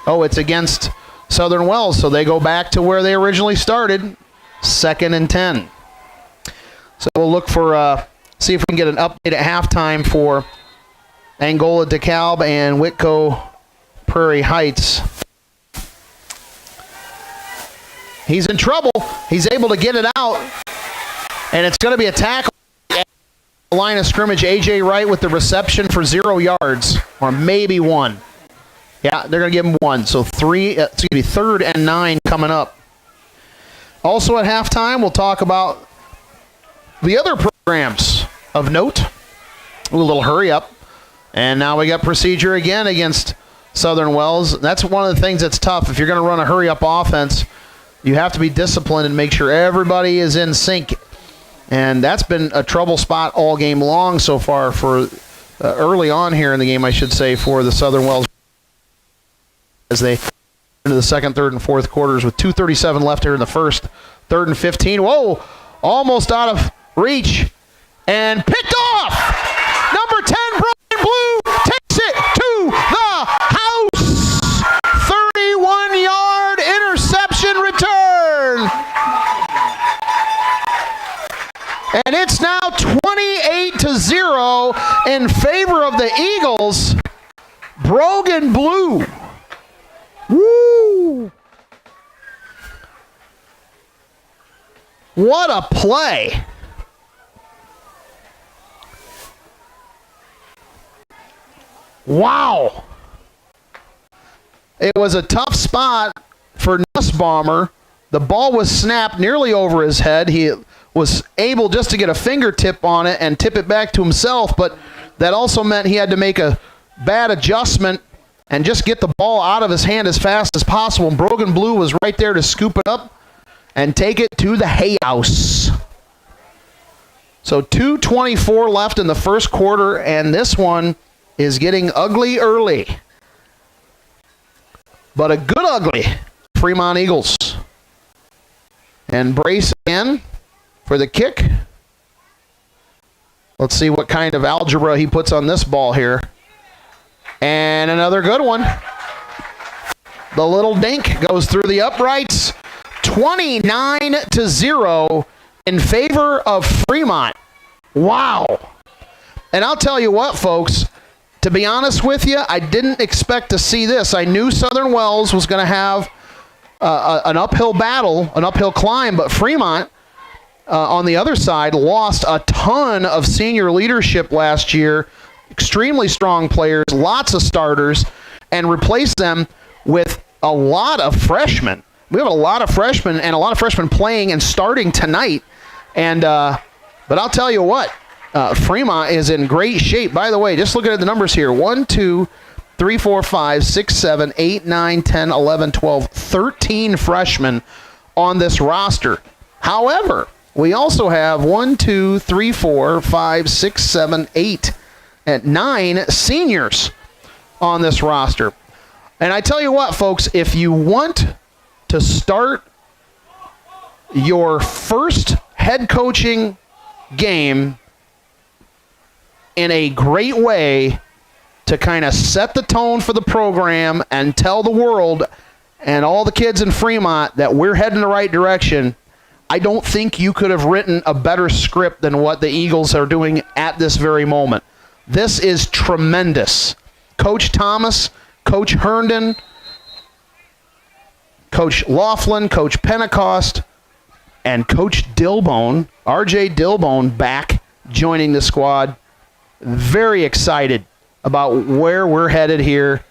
Oh, it's against Southern Wells, so they go back to where they originally started, 2nd and 10. So we'll look for, see if we can get an update at halftime for Angola DeKalb and Whitco Prairie Heights. He's in trouble. He's able to get it out, and it's going to be a tackle. Line of scrimmage, A.J. Wright with the reception for 0 yards, or maybe 1. Yeah, they're going to give him 1. So 3rd and 9 coming up. Also at halftime, we'll talk about the other programs of note. A little hurry up. And now we got procedure again against Southern Wells. That's one of the things that's tough. If you're going to run a hurry up offense, you have to be disciplined and make sure everybody is in sync. And that's been a trouble spot all game long so far for early on here in the game, I should say, for the Southern Wells as they into the second, third, and fourth quarters with 2:37 left here in the first. 3rd and 15. Whoa, almost out of reach and picked off. Number 10, Brian Blue takes it to the house. 31-yard interception return. And it's now 28-0 in favor of the Eagles. Brogan Blue. Woo! What a play. Wow. It was a tough spot for Nussbaumer. The ball was snapped nearly over his head. He was able just to get a fingertip on it and tip it back to himself, but that also meant he had to make a bad adjustment and just get the ball out of his hand as fast as possible. And Brogan Blue was right there to scoop it up and take it to the hay house. So 2:24 left in the first quarter, and this one is getting ugly early. But a good ugly Fremont Eagles. And brace again for the kick. Let's see what kind of algebra he puts on this ball here. And another good one. The little dink goes through the uprights. 29-0 in favor of Fremont. Wow. And I'll tell you what, folks, to be honest with you, I didn't expect to see this. I knew Southern Wells was going to have an uphill battle, an uphill climb, but Fremont, on the other side, lost a ton of senior leadership last year, extremely strong players, lots of starters, and replaced them with a lot of freshmen. We have a lot of freshmen and a lot of freshmen playing and starting tonight. And but I'll tell you what, Fremont is in great shape. By the way, just looking at the numbers here, 1, 2, 3, 4, 5, 6, 7, 8, 9, 10, 11, 12, 13 freshmen on this roster. However, we also have 1, 2, 3, 4, 5, 6, 7, 8, and 9 seniors on this roster. And I tell you what, folks, if you want to start your first head coaching game in a great way to kind of set the tone for the program and tell the world and all the kids in Fremont that we're heading the right direction, I don't think you could have written a better script than what the Eagles are doing at this very moment. This is tremendous. Coach Thomas, Coach Herndon, Coach Laughlin, Coach Pentecost, and Coach Dilbone, R.J. Dilbone, back joining the squad. Very excited about where we're headed here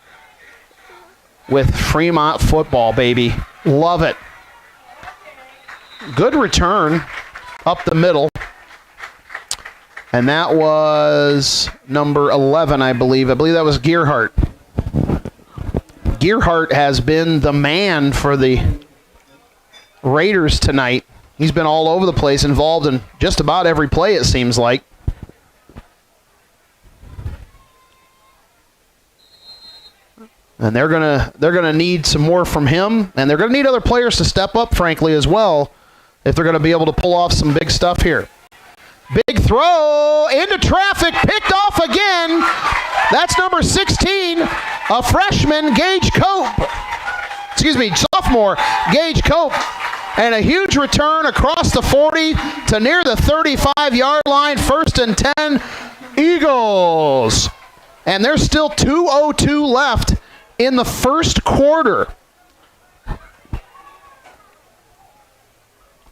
with Fremont football, baby. Love it. Good return up the middle. And that was number 11, I believe. I believe that was Gearhart. Gearhart has been the man for the Raiders tonight. He's been all over the place, involved in just about every play, it seems like. And they're gonna need some more from him, and they're gonna need other players to step up, frankly, as well, if they're gonna be able to pull off some big stuff here. Big throw into traffic, picked off again. That's number 16, a freshman, Gage Cope. Excuse me, sophomore, Gage Cope. And a huge return across the 40 to near the 35-yard line, 1st and 10, Eagles. And there's still 2:02 left in the first quarter.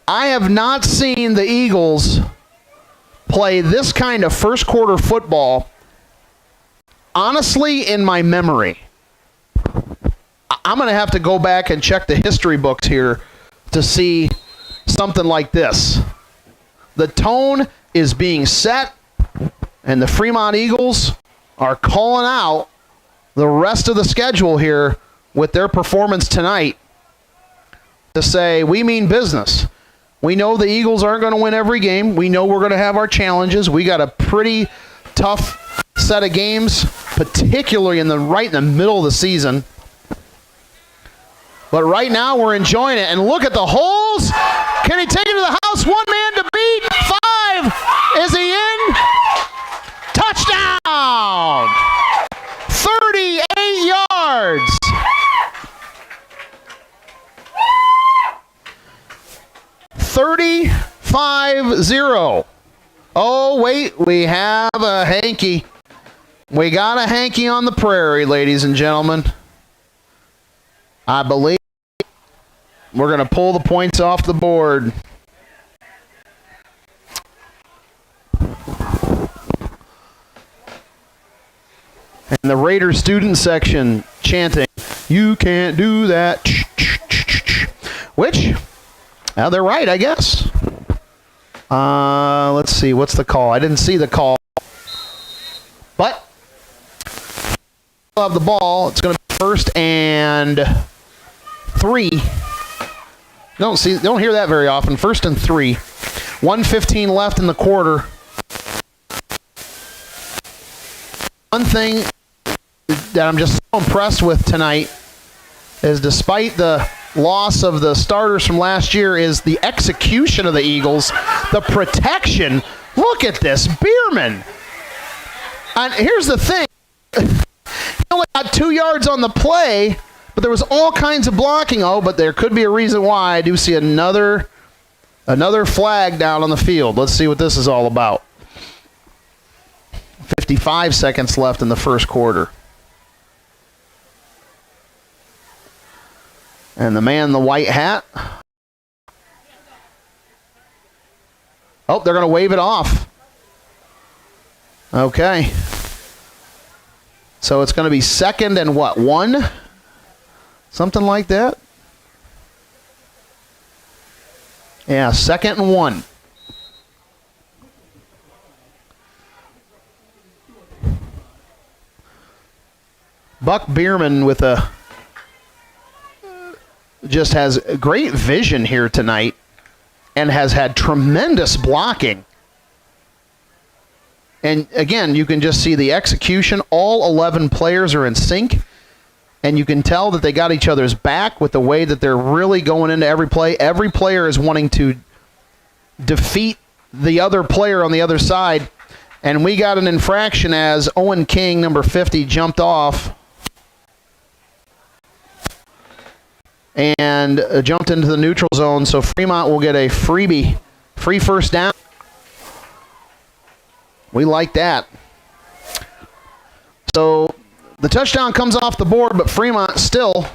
I have not seen the Eagles play this kind of first quarter football, honestly, in my memory. I'm going to have to go back and check the history books here to see something like this. The tone is being set, and the Fremont Eagles are calling out the rest of the schedule here with their performance tonight to say, we mean business. We know the Eagles aren't going to win every game. We know we're going to have our challenges. We got a pretty tough set of games, particularly right in the middle of the season. But right now we're enjoying it. And look at the holes. Can he take it to the house? One man to beat. 5. Is he in? Touchdown! 38 yards. $35-0. Oh, wait, we have a hanky. We got a hanky on the prairie, ladies and gentlemen. I believe we're going to pull the points off the board. And the Raiders student section chanting, "You can't do that." Which, they're right, I guess. Let's see, what's the call? I didn't see the call. But we'll have the ball. It's going to be 1st and 3. Don't hear that very often. 1st and 3. 1:15 left in the quarter. One thing that I'm just so impressed with tonight is, despite the loss of the starters from last year, is the execution of the Eagles, the protection. Look at this, Bierman. And here's the thing. He only got 2 yards on the play, but there was all kinds of blocking. Oh, but there could be a reason why. I do see another flag down on the field. Let's see what this is all about. 55 seconds left in the first quarter. And the man in the white hat. Oh, they're going to wave it off. Okay. So it's going to be 2nd and what, 1? Something like that? Yeah, 2nd and 1. Buck Bierman with just has great vision here tonight and has had tremendous blocking. And again, you can just see the execution. All 11 players are in sync, and you can tell that they got each other's back with the way that they're really going into every play. Every player is wanting to defeat the other player on the other side. And we got an infraction as Owen King, number 50, jumped off and jumped into the neutral zone. So Fremont will get a free 1st down. We like that. So the touchdown comes off the board, but Fremont still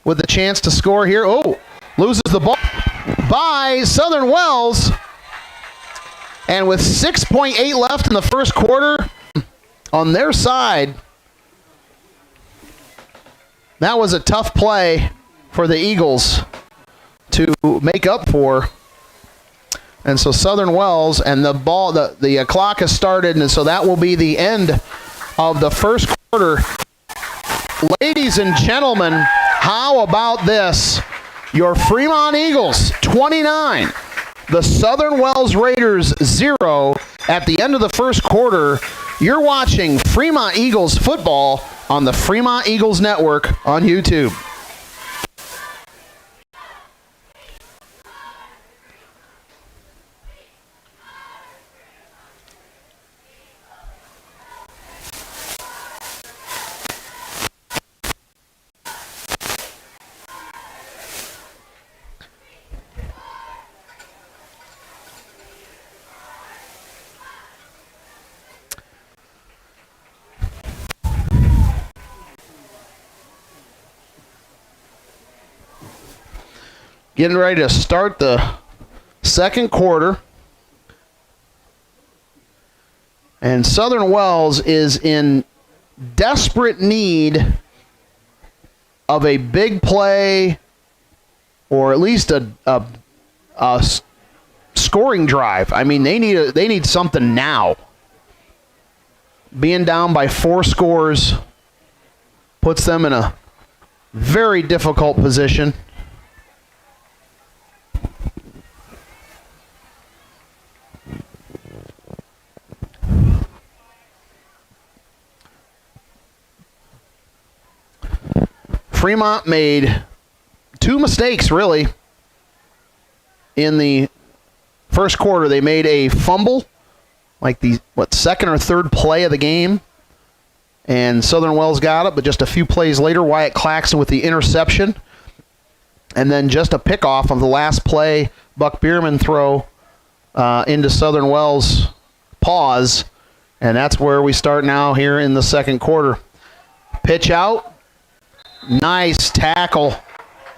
with the chance to score here. Oh, loses the ball by Southern Wells. And with 6.8 left in the first quarter on their side, that was a tough play for the Eagles to make up for. And so Southern Wells, and the ball, the clock has started, and so that will be the end of the first quarter. Ladies and gentlemen, how about this? Your Fremont Eagles, 29. The Southern Wells Raiders, 0. At the end of the first quarter, you're watching Fremont Eagles football on the Fremont Eagles Network on YouTube. Getting ready to start the second quarter. And Southern Wells is in desperate need of a big play or at least a scoring drive. I mean, they need something now. Being down by 4 scores puts them in a very difficult position. Fremont made 2 mistakes, really, in the first quarter. They made a fumble, like the, second or third play of the game, and Southern Wells got it, but just a few plays later, Wyatt Claxton with the interception, and then just a pickoff of the last play, Buck Bierman throw into Southern Wells' paws, and that's where we start now here in the second quarter. Pitch out. Nice tackle.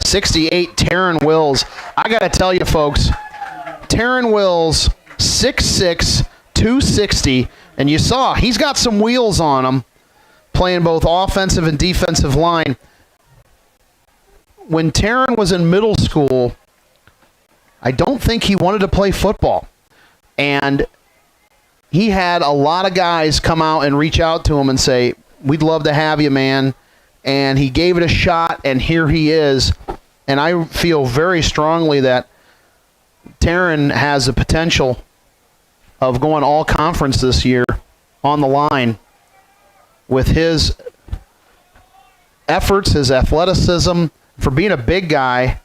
68, Taryn Wills. I got to tell you, folks, Taryn Wills, 6'6", 260, and you saw he's got some wheels on him, playing both offensive and defensive line. When Taryn was in middle school, I don't think he wanted to play football. And he had a lot of guys come out and reach out to him and say, "We'd love to have you, man." And he gave it a shot, and here he is. And I feel very strongly that Taryn has the potential of going all conference this year on the line with his efforts, his athleticism, for being a big guy,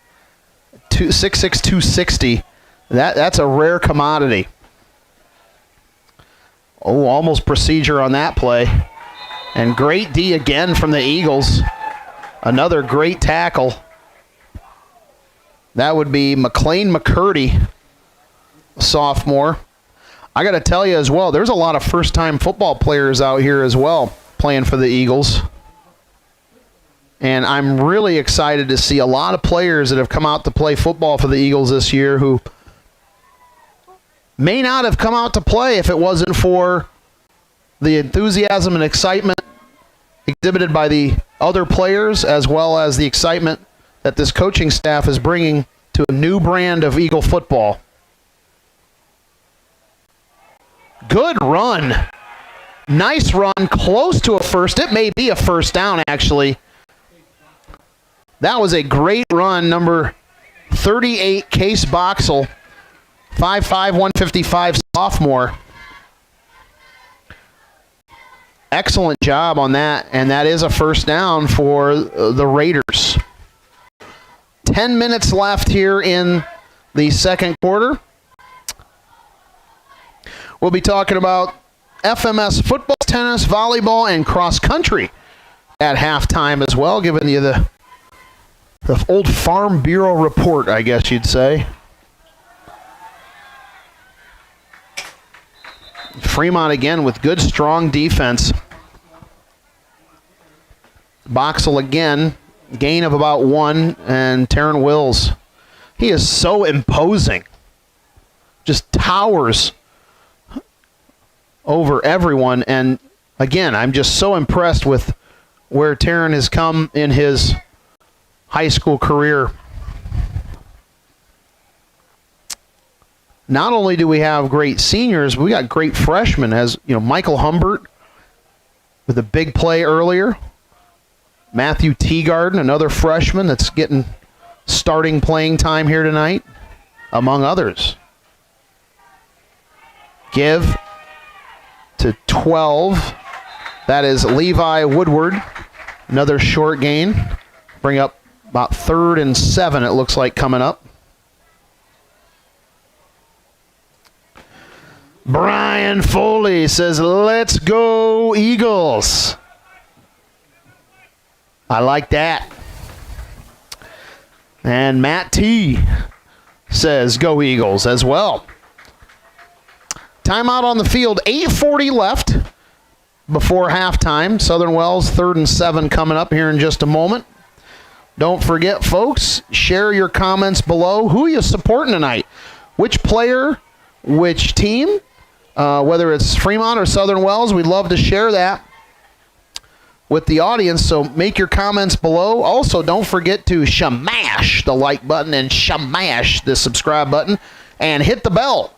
6'6", 260. That's a rare commodity. Oh, almost procedure on that play. And great D again from the Eagles. Another great tackle. That would be McLean McCurdy, sophomore. I got to tell you as well, there's a lot of first-time football players out here as well playing for the Eagles. And I'm really excited to see a lot of players that have come out to play football for the Eagles this year who may not have come out to play if it wasn't for the enthusiasm and excitement exhibited by the other players, as well as the excitement that this coaching staff is bringing to a new brand of Eagle football. Good run. Nice run, close to a first. It may be a first down, actually. That was a great run, number 38, Case Boxell, 5'5", 155 sophomore. Excellent job on that, and that is a first down for the Raiders. 10 minutes left here in the second quarter. We'll be talking about FMS football, tennis, volleyball, and cross country at halftime as well, giving you the old Farm Bureau report, I guess you'd say. Fremont again with good, strong defense. Boxell again, gain of about 1, and Taryn Wills. He is so imposing. Just towers over everyone. And again, I'm just so impressed with where Taryn has come in his high school career. Not only do we have great seniors, we got great freshmen, as you know, Michael Humbert with a big play earlier. Matthew Teagarden, another freshman that's getting starting playing time here tonight, among others. Give to 12. That is Levi Woodward. Another short gain. Bring up about 3rd and 7, it looks like, coming up. Brian Foley says, let's go Eagles. I like that. And Matt T says, go Eagles as well. Timeout on the field, 8:40 left before halftime. Southern Wells, 3rd and 7 coming up here in just a moment. Don't forget, folks, share your comments below. Who are you supporting tonight? Which player, which team? Whether it's Fremont or Southern Wells, we'd love to share that with the audience, so make your comments below. Also, don't forget to shamash the like button and shamash the subscribe button and hit the bell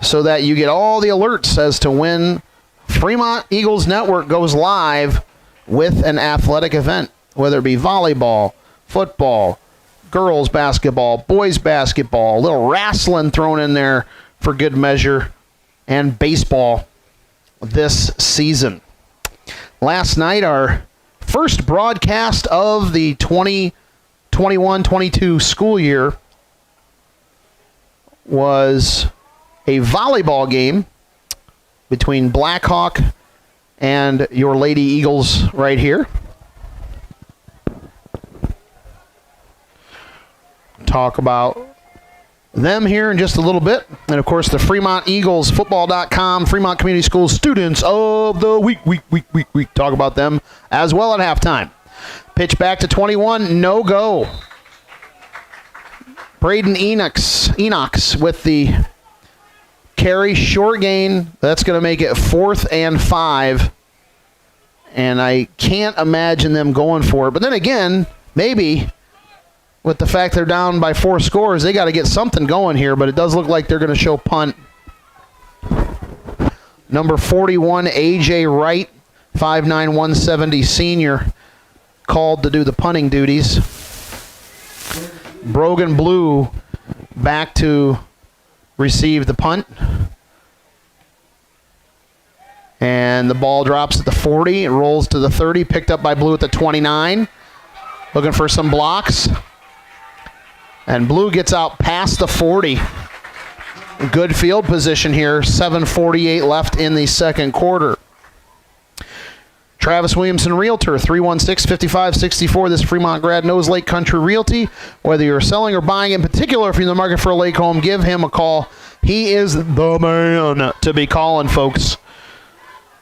so that you get all the alerts as to when Fremont Eagles Network goes live with an athletic event, whether it be volleyball, football, girls basketball, boys basketball, a little wrestling thrown in there for good measure, and baseball this season. Last night, our first broadcast of the 2021-22 school year was a volleyball game between Blackhawk and your Lady Eagles right here. Talk about them here in just a little bit. And, of course, the Fremont Eagles, football.com, Fremont Community Schools Students of the Week. Talk about them as well at halftime. Pitch back to 21, no go. Braden Enox with the carry, short gain. That's going to make it 4th and 5. And I can't imagine them going for it. But then again, maybe with the fact they're down by 4 scores, they got to get something going here, but it does look like they're going to show punt. Number 41, A.J. Wright, 5'9", 170 senior, called to do the punting duties. Brogan Blue back to receive the punt. And the ball drops at the 40. It rolls to the 30, picked up by Blue at the 29. Looking for some blocks. And Blue gets out past the 40. Good field position here. 7:48 left in the second quarter. Travis Williamson Realtor, 316-5564. This Fremont grad knows Lake Country Realty. Whether you're selling or buying, in particular, if you're in the market for a lake home, give him a call. He is the man to be calling, folks.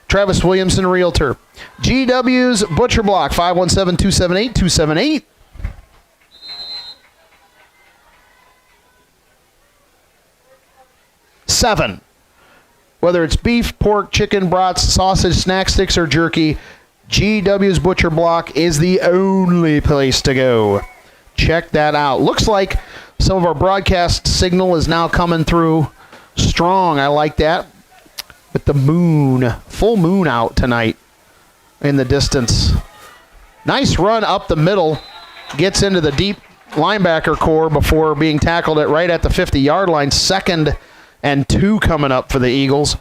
Travis Williamson Realtor. GW's Butcher Block, 517-278-278. Seven. Whether it's beef, pork, chicken, brats, sausage, snack sticks, or jerky, GW's Butcher Block is the only place to go. Check that out. Looks like some of our broadcast signal is now coming through strong. I like that. With the moon, full moon out tonight in the distance. Nice run up the middle. Gets into the deep linebacker core before being tackled right at the 50-yard line. 2nd and 2 coming up for the Eagles.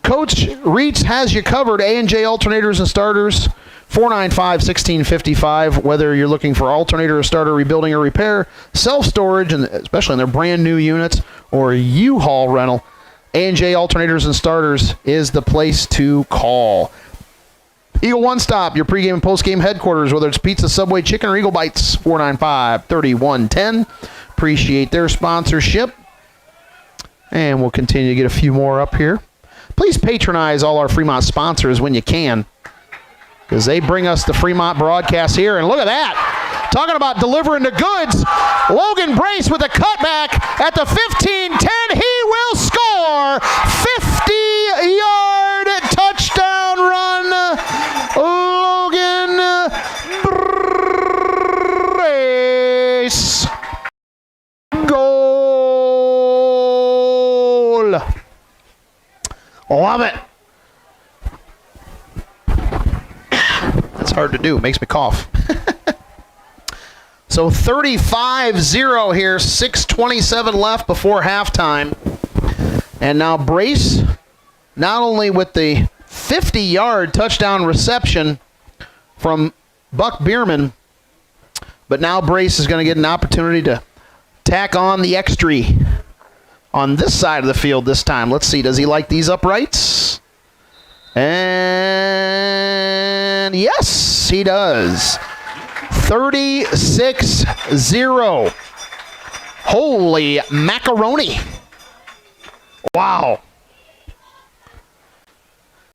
Coach Reitz has you covered. A&J alternators and starters, 495-1655. Whether you're looking for alternator or starter rebuilding or repair, self-storage, and especially in their brand new units, or U-Haul rental, A&J alternators and starters is the place to call. Eagle One Stop, your pregame and postgame headquarters, whether it's pizza, Subway, chicken, or Eagle Bites, 495-3110. Appreciate their sponsorship. And we'll continue to get a few more up here. Please patronize all our Fremont sponsors when you can, because they bring us the Fremont broadcast here. And look at that. Talking about delivering the goods. Logan Brace with a cutback at the 15-10. He will score. 50-yard touchdown run. Logan Brace. Goal. Love it. That's That's hard to do. It makes me cough. So 35-0 here, 6:27 left before halftime. And now Brace, not only with the 50-yard touchdown reception from Buck Bierman, but now Brace is going to get an opportunity to tack on the extra on this side of the field this time. Let's see, does he like these uprights? And yes, he does. 36-0. Holy macaroni. Wow.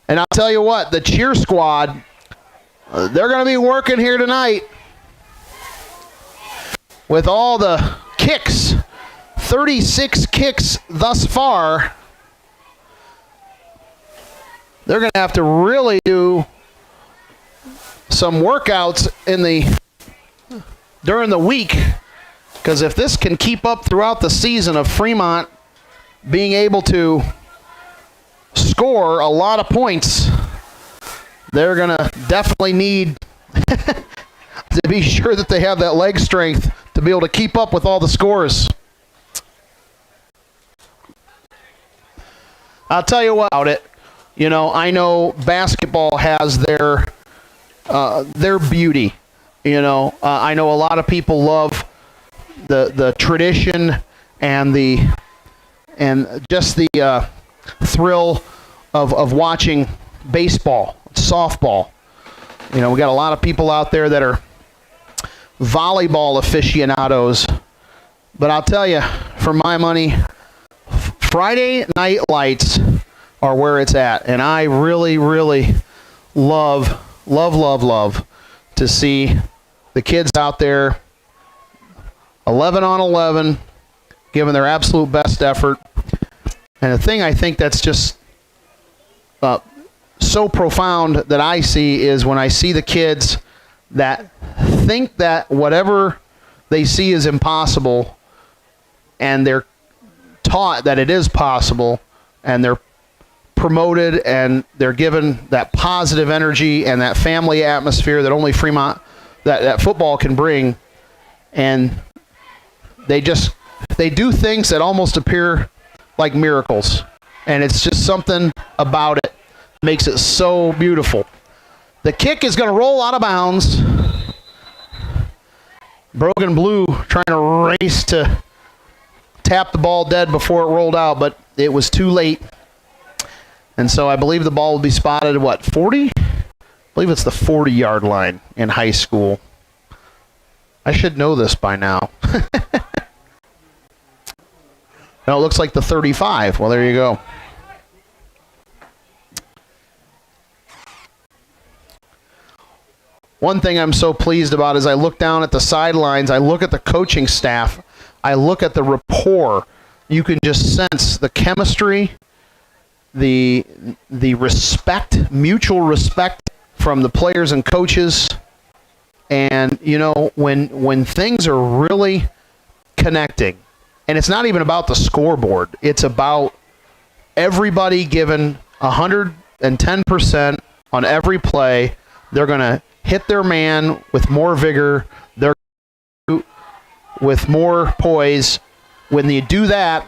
And I'll tell you what, the cheer squad, they're going to be working here tonight with all the kicks. 36 kicks thus far. They're going to have to really do some workouts during the week, because if this can keep up throughout the season of Fremont being able to score a lot of points, they're going to definitely need to be sure that they have that leg strength to be able to keep up with all the scores. I'll tell you what about it. You know, I know basketball has their beauty. You know, I know a lot of people love the tradition and just the thrill of watching baseball, softball. You know, we got a lot of people out there that are volleyball aficionados. But I'll tell you, for my money, Friday night lights are where it's at. And I really, really love to see the kids out there 11 on 11, giving their absolute best effort. And the thing I think that's just so profound that I see is when I see the kids that think that whatever they see is impossible, and they're taught that it is possible, and they're promoted, and they're given that positive energy and that family atmosphere that only Fremont, that football can bring. And they do things that almost appear like miracles. And it's just something about it that makes it so beautiful. The kick is going to roll out of bounds. Brogan Blue trying to race to tap the ball dead before it rolled out, but it was too late. And so I believe the ball will be spotted at 40? I believe it's the 40-yard line in high school. I should know this by now. No, it looks like the 35. Well, there you go. One thing I'm so pleased about is I look down at the sidelines, I look at the coaching staff, I look at the rapport. You can just sense the chemistry, the respect, mutual respect from the players and coaches. And, you know, when things are really connecting, and it's not even about the scoreboard, it's about everybody giving 110% on every play. They're going to hit their man with more vigor. They're with more poise. When you do that,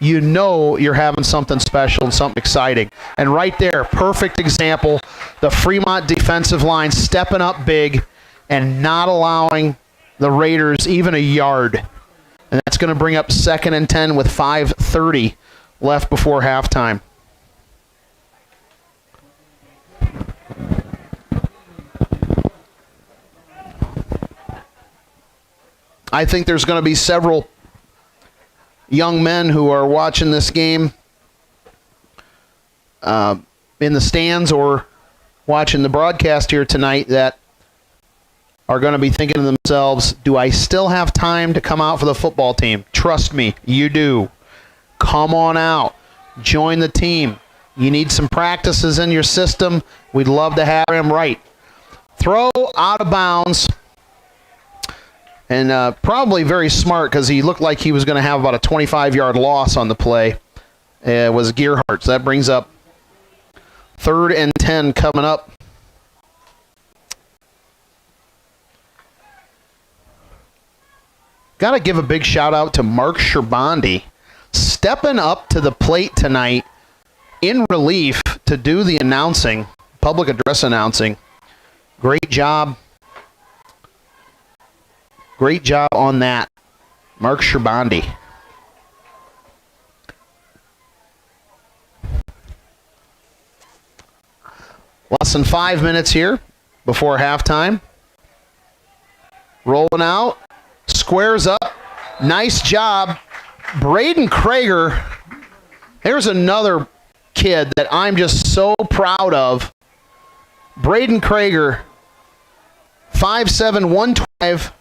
you know you're having something special and something exciting. And right there, perfect example, the Fremont defensive line stepping up big and not allowing the Raiders even a yard. And that's going to bring up 2nd and 10 with 5:30 left before halftime. I think there's going to be several young men who are watching this game in the stands or watching the broadcast here tonight that are going to be thinking to themselves, do I still have time to come out for the football team? Trust me, you do. Come on out. Join the team. You need some practices in your system. We'd love to have him. Right. Throw out of bounds. And probably very smart, because he looked like he was going to have about a 25-yard loss on the play. It was Gearhart. So that brings up 3rd and 10 coming up got to give a big shout out to Mark Scherbandi stepping up to the plate tonight in relief to do the announcing, public address announcing. Great job. Great job on that, Mark Scherbandi. Less than 5 minutes here before halftime. Rolling out. Squares up. Nice job. Braden Crager. There's another kid that I'm just so proud of. Braden Crager, 5'7", 125,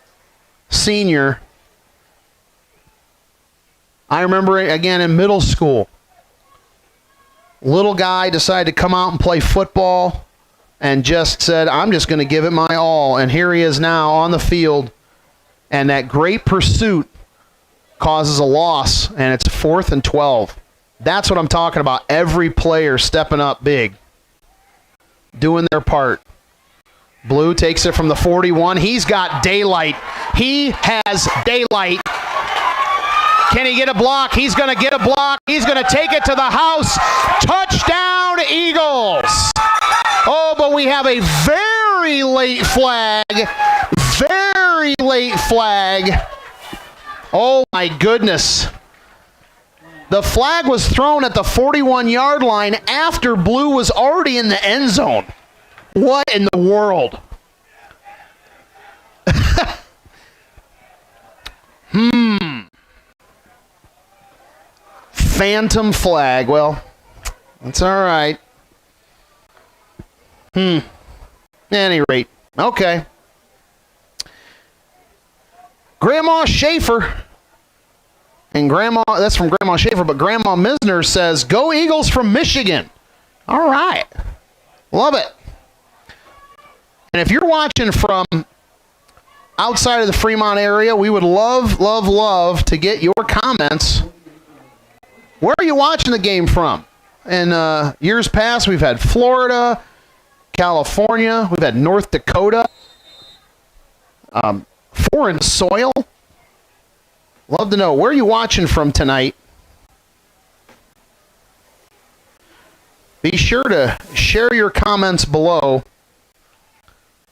senior. I remember it again in middle school. Little guy decided to come out and play football and just said, I'm just going to give it my all. And here he is now on the field. And that great pursuit causes a loss, and it's 4th and 12. That's what I'm talking about. Every player stepping up big, doing their part. Blue takes it from the 41. He's got daylight. He has daylight. Can he get a block? He's going to get a block. He's going to take it to the house. Touchdown, Eagles. Oh, but we have a very late flag. Very late flag. Oh, my goodness. The flag was thrown at the 41-yard line after Blue was already in the end zone. What in the world? Phantom flag. Well, that's all right. At any rate, okay. Grandma Schaefer, and that's from Grandma Schaefer, but Grandma Misner says, go Eagles from Michigan. All right. Love it. And if you're watching from outside of the Fremont area, we would love, love, love to get your comments. Where are you watching the game from? In years past, we've had Florida, California, we've had North Dakota, foreign soil. Love to know. Where are you watching from tonight? Be sure to share your comments below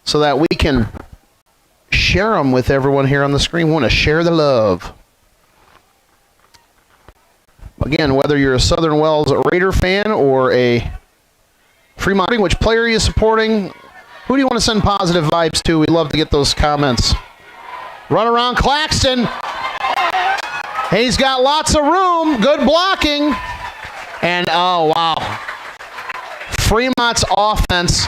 so that we can share them with everyone here on the screen. We want to share the love. Again, whether you're a Southern Wells Raider fan or a Fremont, which player are you supporting? Who do you want to send positive vibes to? We'd love to get those comments. Run around Claxton. He's got lots of room. Good blocking. And, oh, wow. Fremont's offense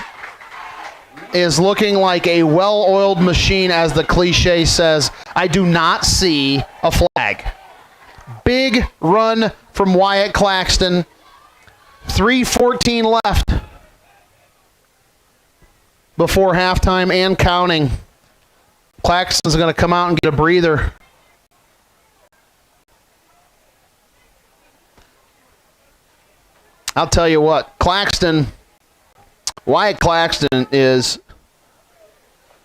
is looking like a well-oiled machine, as the cliche says. I do not see a flag. Big run from Wyatt Claxton. 3:14 left before halftime and counting. Claxton's going to come out and get a breather. I'll tell you what, Wyatt Claxton is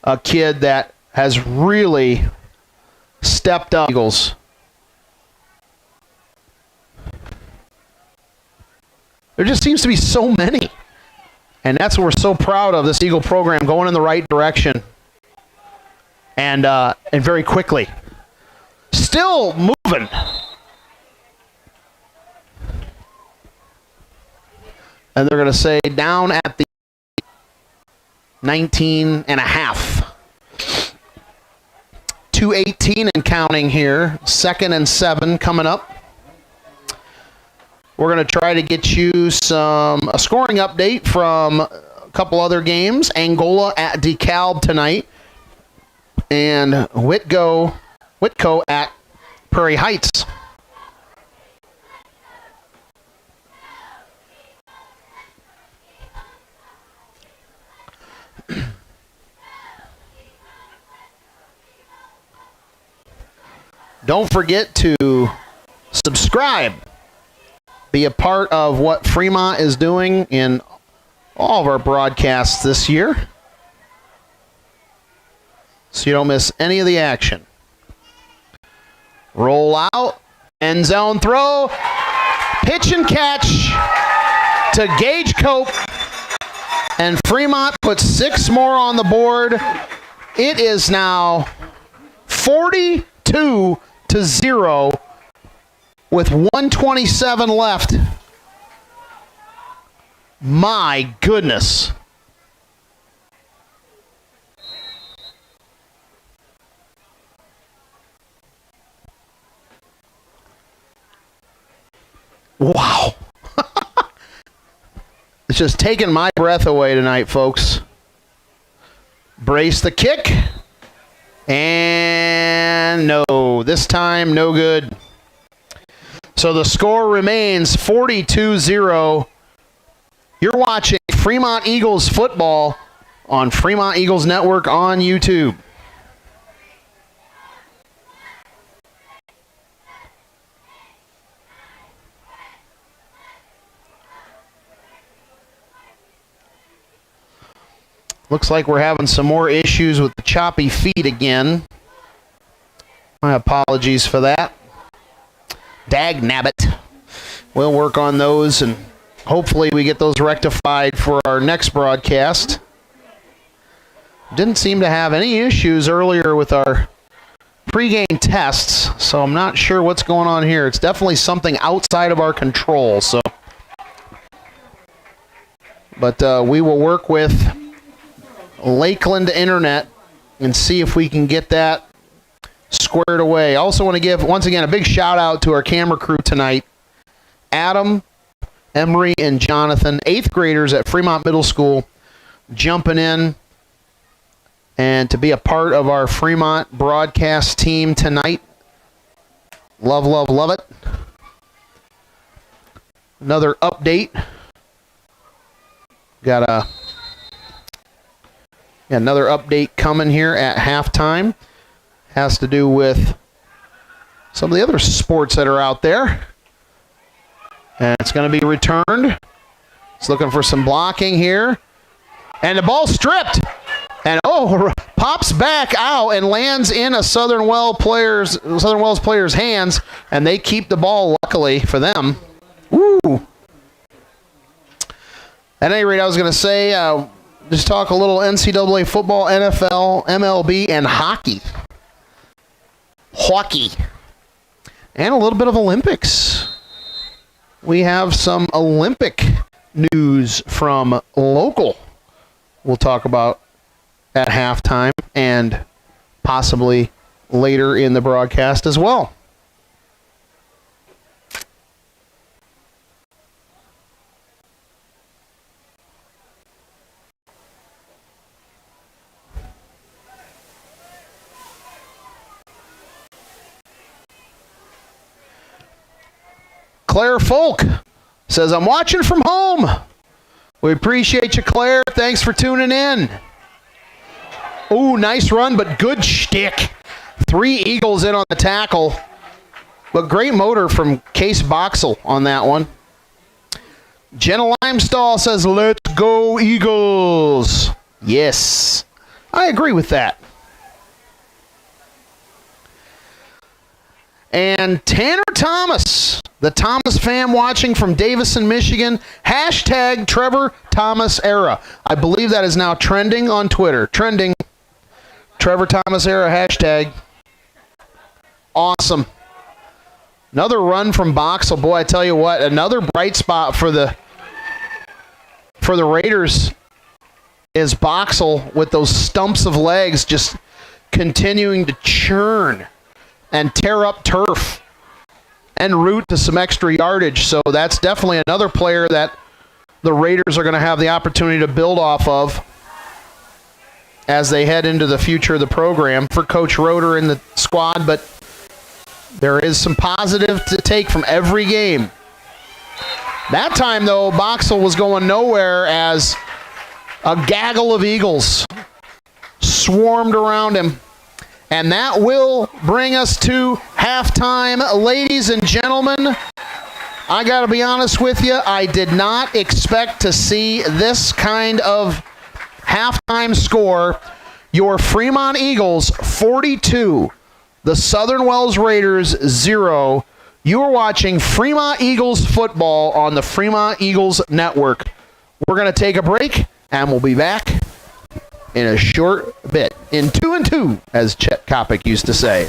a kid that has really stepped up. Eagles. There just seems to be so many. And that's what we're so proud of, this Eagle program going in the right direction. And very quickly. Still moving. And they're going to say down at the 19 and a half. 2:18 and counting here. 2nd and 7 coming up. We're going to try to get you a scoring update from a couple other games. Angola at DeKalb tonight. And Whitco at Prairie Heights. Don't forget to subscribe. Be a part of what Fremont is doing in all of our broadcasts this year, so you don't miss any of the action. Roll out. End zone throw. Pitch and catch to Gage Cope. And Fremont puts 6 more on the board. It is now 42-0 with 1:27 left. My goodness. Wow. It's just taking my breath away tonight, folks. Brace the kick. And no, this time no good. So the score remains 42-0. You're watching Fremont Eagles football on Fremont Eagles Network on YouTube. Looks like we're having some more issues with the choppy feed again. My apologies for that. Dagnabbit. We'll work on those and hopefully we get those rectified for our next broadcast. Didn't seem to have any issues earlier with our pregame tests, so I'm not sure what's going on here. It's definitely something outside of our control. But we will work with Lakeland Internet and see if we can get that squared away. I also want to give, once again, a big shout out to our camera crew tonight. Adam, Emery, and Jonathan, 8th graders at Fremont Middle School, jumping in and to be a part of our Fremont broadcast team tonight. Love, love, love it. Another update. Got another update coming here at halftime. Has to do with some of the other sports that are out there. And it's going to be returned. It's looking for some blocking here. And the ball stripped. And pops back out and lands in a Southern Wells player's hands. And they keep the ball, luckily for them. Woo! At any rate, I was going to say, just talk a little NCAA football, NFL, MLB, and hockey. And a little bit of Olympics. We have some Olympic news from local. We'll talk about at halftime and possibly later in the broadcast as well. Claire Folk says, I'm watching from home. We appreciate you, Claire. Thanks for tuning in. Ooh, nice run, but good shtick. 3 Eagles in on the tackle. But great motor from Case Boxell on that one. Jenna Limestall says, let's go Eagles. Yes, I agree with that. And Tanner Thomas, the Thomas fam watching from Davison, Michigan. Hashtag Trevor Thomas era. I believe that is now trending on Twitter. Trending. Trevor Thomas era hashtag. Awesome. Another run from Boxell. Boy, I tell you what, another bright spot for the Raiders is Boxell with those stumps of legs just continuing to churn and tear up turf and route to some extra yardage. So that's definitely another player that the Raiders are going to have the opportunity to build off of as they head into the future of the program for Coach Roeder and the squad. But there is some positive to take from every game. That time, though, Boxell was going nowhere as a gaggle of Eagles swarmed around him. And that will bring us to halftime. Ladies and gentlemen, I got to be honest with you, I did not expect to see this kind of halftime score. Your Fremont Eagles 42, the Southern Wells Raiders 0. You are watching Fremont Eagles football on the Fremont Eagles Network. We're going to take a break, and we'll be back in a short bit. In 2 and 2, as Chet Kopic used to say.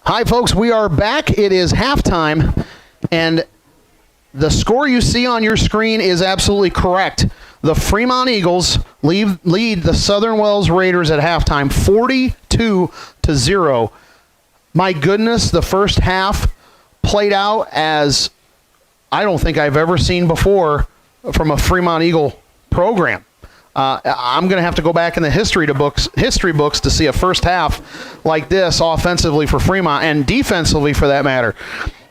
Hi, folks. We are back. It is halftime, and the score you see on your screen is absolutely correct. The Fremont Eagles lead the Southern Wells Raiders at halftime, 42-0. My goodness, the first half played out as I don't think I've ever seen before from a Fremont Eagle program. I'm going to have to go back in the history books to see a first half like this offensively for Fremont and defensively for that matter.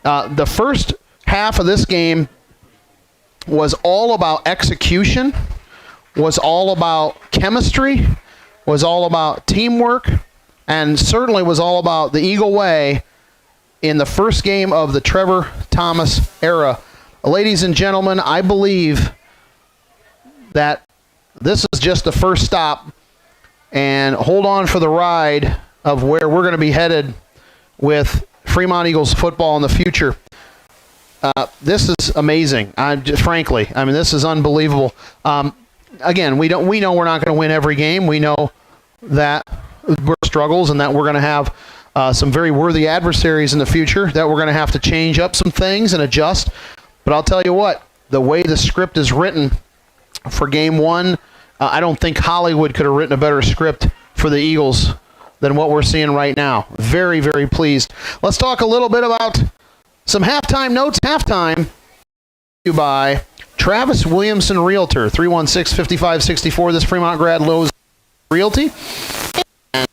The first half of this game was all about execution, was all about chemistry, was all about teamwork, and certainly was all about the Eagle way in the first game of the Trevor Thomas era. Ladies and gentlemen, I believe that this is just the first stop, and hold on for the ride of where we're going to be headed with Fremont Eagles football in the future. This is amazing. Frankly, I mean, this is unbelievable. Again, we know we're not going to win every game. We know that we're struggles and that we're going to have some very worthy adversaries in the future, that we're going to have to change up some things and adjust. But I'll tell you what, the way the script is written for game one, I don't think Hollywood could have written a better script for the Eagles than what we're seeing right now. Very, very pleased. Let's talk a little bit about some halftime notes. Halftime by Travis Williamson Realtor, 316-5564. This Fremont grad Lowe's Realty. And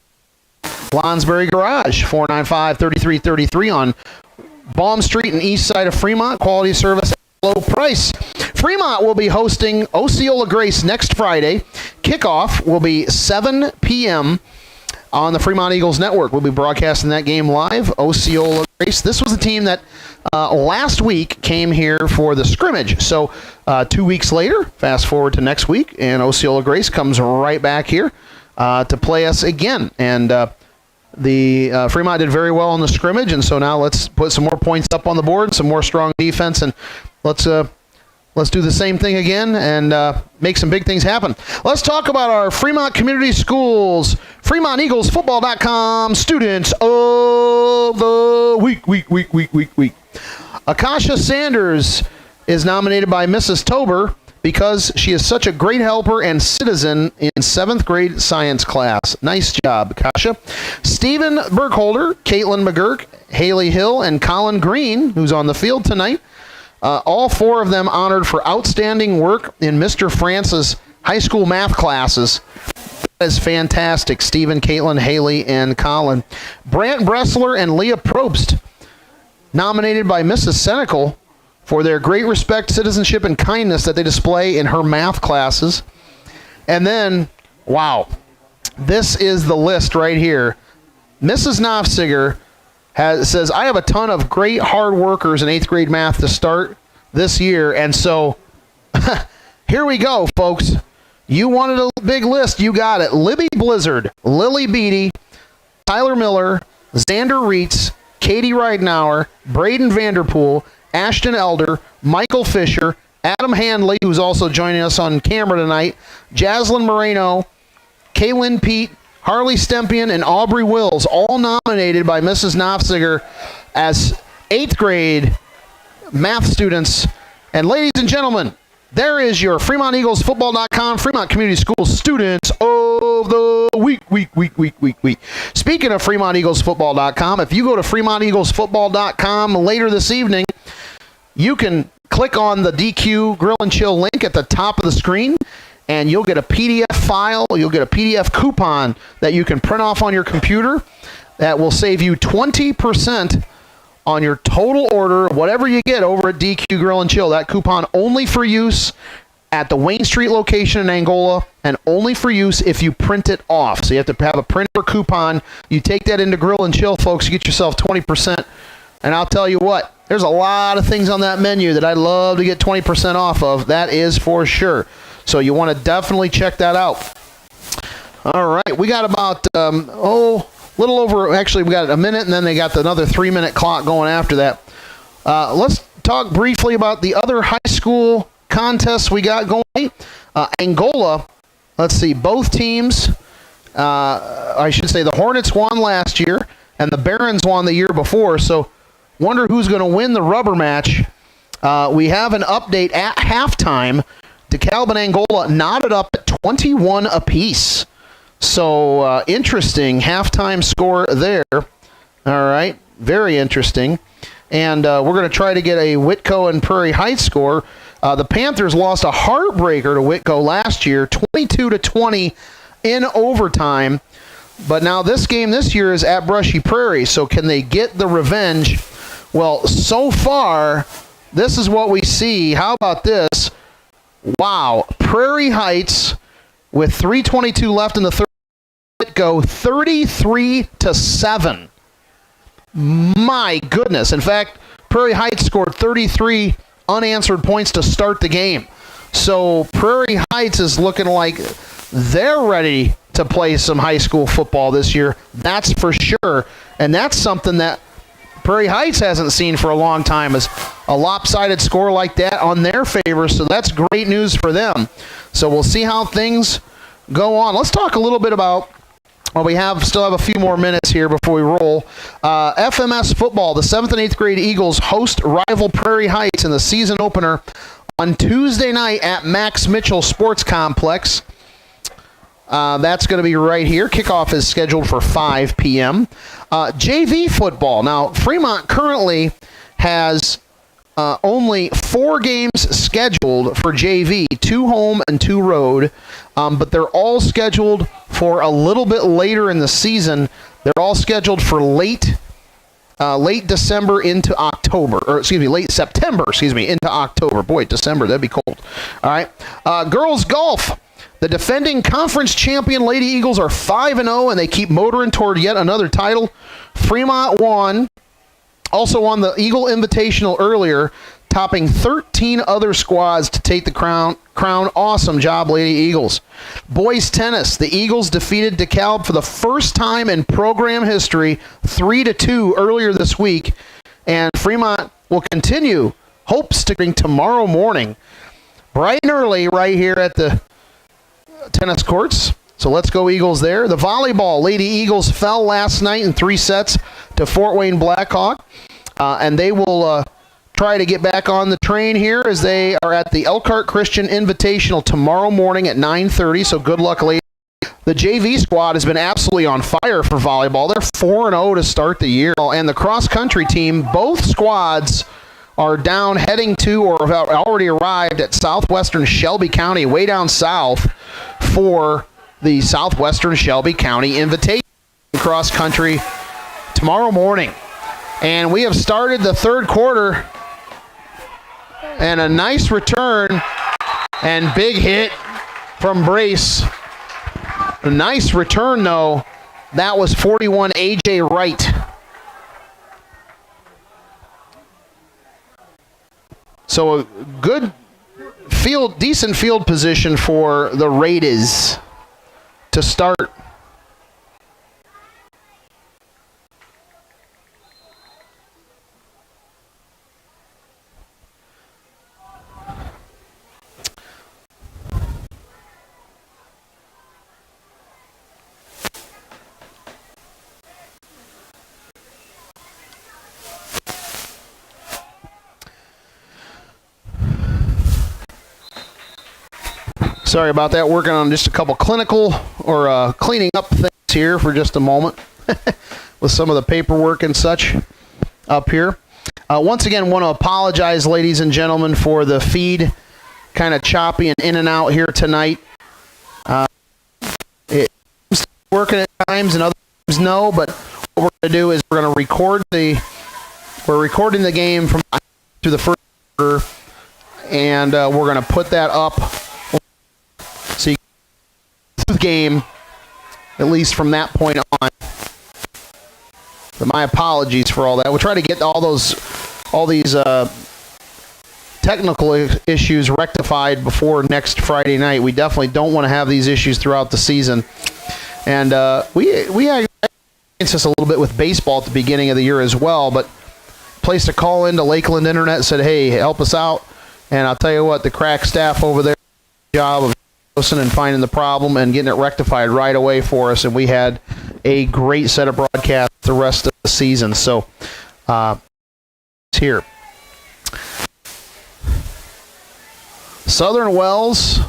Lonsberry Garage, 495-3333 on Baum Street and east side of Fremont. Quality service at low price. Fremont will be hosting Osceola Grace next Friday. Kickoff will be 7 p.m. on the Fremont Eagles Network. We'll be broadcasting that game live. Osceola Grace. This was a team that last week came here for the scrimmage. So 2 weeks later, fast forward to next week, and Osceola Grace comes right back here to play us again. And the Fremont did very well on the scrimmage, and so now let's put some more points up on the board, some more strong defense, and let's do the same thing again and make some big things happen. Let's talk about our Fremont Community Schools, FremontEaglesFootball.com students of the week. Akasha Sanders is nominated by Mrs. Tober because she is such a great helper and citizen in 7th grade science class. Nice job, Akasha. Stephen Burkholder, Caitlin McGurk, Haley Hill, and Colin Green, who's on the field tonight. All four of them honored for outstanding work in Mr. France's high school math classes. That is fantastic. Stephen, Caitlin, Haley, and Colin. Brant Bressler and Leah Probst, nominated by Mrs. Senecal for their great respect, citizenship, and kindness that they display in her math classes. And then, wow, this is the list right here. Mrs. Knopfsiger says, I have a ton of great hard workers in 8th grade math to start this year. And so here we go, folks. You wanted a big list. You got it. Libby Blizzard, Lily Beatty, Tyler Miller, Xander Reitz, Katie Reidenauer, Braden Vanderpool, Ashton Elder, Michael Fisher, Adam Handley, who's also joining us on camera tonight, Jaslyn Moreno, Kaylin Pete, Harley Stempion, and Aubrey Wills, all nominated by Mrs. Knopfsiger as 8th grade math students. And ladies and gentlemen, there is your FremontEaglesFootball.com, Fremont Community Schools students of the week. Speaking of FremontEaglesFootball.com, if you go to FremontEaglesFootball.com later this evening, you can click on the DQ Grill and Chill link at the top of the screen, and you'll get a PDF file, you'll get a PDF coupon that you can print off on your computer that will save you 20% on your total order, whatever you get over at DQ Grill and Chill. That coupon only for use at the Wayne Street location in Angola, and only for use if you print it off. So you have to have a printer coupon. You take that into Grill and Chill, folks, you get yourself 20%. And I'll tell you what, there's a lot of things on that menu that I'd love to get 20% off of. That is for sure. So you want to definitely check that out. All right, we got about, little over, actually we got a minute, and then they got another 3-minute clock going after that. Let's talk briefly about the other high school contests we got going. Angola, let's see, both teams, I should say the Hornets won last year and the Barons won the year before, so wonder who's going to win the rubber match. We have an update at halftime. DeKalb and Angola knotted up at 21 apiece. So interesting halftime score there. All right, very interesting. And we're going to try to get a Whitco and Prairie Heights score. The Panthers lost a heartbreaker to Whitco last year, 22-20 in overtime. But now this game this year is at Brushy Prairie, so can they get the revenge? Well, so far, this is what we see. How about this? Wow, Prairie Heights with 3:22 left in the third, go 33-7. My goodness. In fact, Prairie Heights scored 33 unanswered points to start the game. So Prairie Heights is looking like they're ready to play some high school football this year. That's for sure. And that's something that Prairie Heights hasn't seen for a long time, is a lopsided score like that on their favor. So that's great news for them. So we'll see how things go on. Let's talk a little bit about, well, we still have a few more minutes here before we roll. FMS football, the 7th and 8th grade Eagles host rival Prairie Heights in the season opener on Tuesday night at Max Mitchell Sports Complex. That's going to be right here. Kickoff is scheduled for 5 p.m. JV football. Now, Fremont currently has only 4 games scheduled for JV, 2 home and 2 road, but they're all scheduled for a little bit later in the season. They're all scheduled for late December into October, or late September, into October. Boy, December, that'd be cold. All right. Girls golf. The defending conference champion Lady Eagles are 5-0, and they keep motoring toward yet another title. Fremont won. Also won the Eagle Invitational earlier, topping 13 other squads to take the crown. Awesome job, Lady Eagles. Boys tennis. The Eagles defeated DeKalb for the first time in program history, 3-2 earlier this week. And Fremont will continue hopes to bring tomorrow morning, bright and early, right here at the tennis courts. So let's go Eagles there. The volleyball. Lady Eagles fell last night in 3 sets to Fort Wayne Blackhawk. And they will try to get back on the train here as they are at the Elkhart Christian Invitational tomorrow morning at 9:30. So good luck, ladies. The JV squad has been absolutely on fire for volleyball. They're 4-0 to start the year. And the cross-country team, both squads are down heading to or have already arrived at southwestern Shelby County, way down south, for the Southwestern Shelby County Invitation cross country tomorrow morning. And we have started the third quarter, and a nice return and big hit from Brace. A nice return, though. That was 41 A.J. Wright. So a good field, decent field position for the Raiders to start. Sorry about that. Working on just a couple clinical or cleaning up things here for just a moment with some of the paperwork and such up here. Once again, want to apologize, ladies and gentlemen, for the feed kind of choppy and in and out here tonight. It's working at times and other times no, but what we're going to do is we're going to we're recording the game from through the first quarter, and we're going to put that up so you can see the game, at least from that point on. But my apologies for all that. We'll try to get all these technical issues rectified before next Friday night. We definitely don't want to have these issues throughout the season. And we experienced this a little bit with baseball at the beginning of the year as well, but placed a call into Lakeland Internet and said, hey, help us out. And I'll tell you what, the crack staff over there did a job of listening and finding the problem and getting it rectified right away for us. And we had a great set of broadcasts the rest of the season. So, it's here. Southern Wells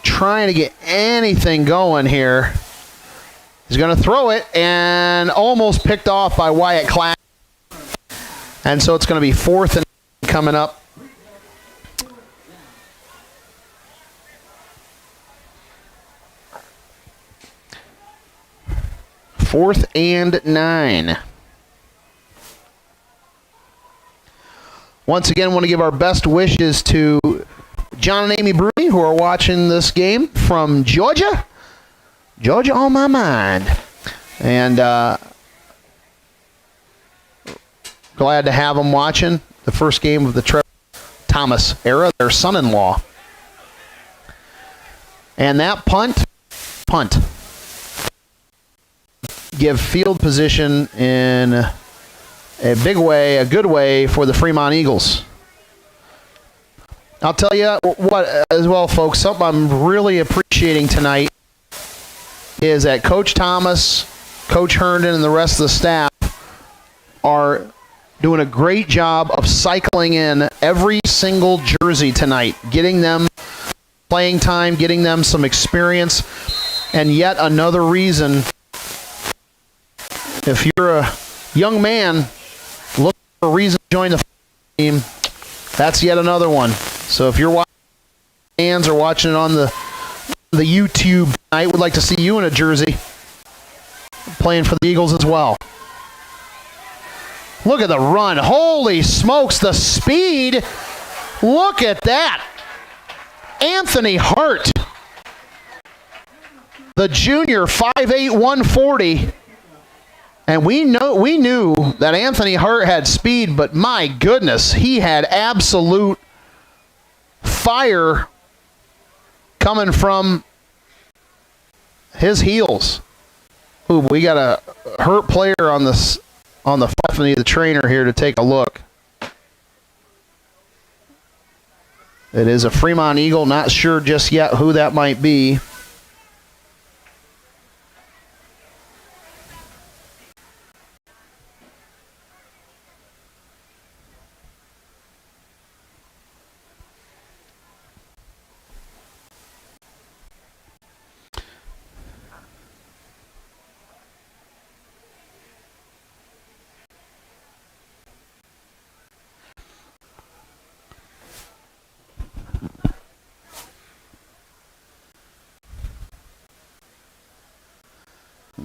trying to get anything going here. He's going to throw it and almost picked off by Wyatt Clack. And so it's going to be 4th and coming up. Fourth and 9. Once again, want to give our best wishes to John and Amy Bruni, who are watching this game from Georgia. Georgia on my mind. And glad to have them watching the first game of the Trevor Thomas era, their son-in-law. And that punt. Give field position in a big way, a good way for the Fremont Eagles. I'll tell you what as well, folks, something I'm really appreciating tonight is that Coach Thomas, Coach Herndon, and the rest of the staff are doing a great job of cycling in every single jersey tonight, getting them playing time, getting them some experience, and yet another reason. If you're a young man looking for a reason to join the team, that's yet another one. So if you're watching fans or watching it on the YouTube tonight, would like to see you in a jersey playing for the Eagles as well. Look at the run. Holy smokes, the speed. Look at that. Anthony Hart, the junior, 5'8", 140. And we knew that Anthony Hart had speed, but my goodness, he had absolute fire coming from his heels. Ooh, we got a Hurt player on the Stephanie, the trainer here, to take a look. It is a Fremont Eagle. Not sure just yet who that might be.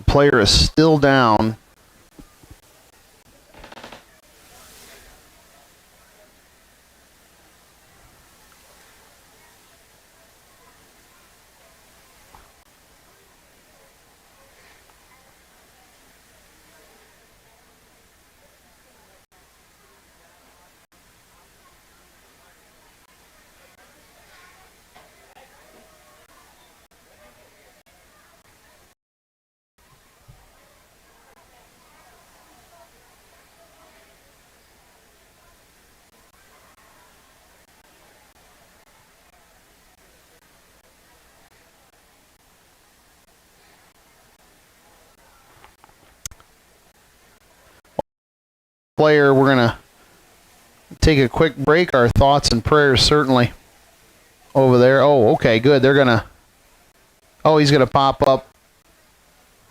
Player is still down. Player, we're going to take a quick break. Our thoughts and prayers certainly over there. Oh, okay, good. They're going to... Oh, he's going to pop up.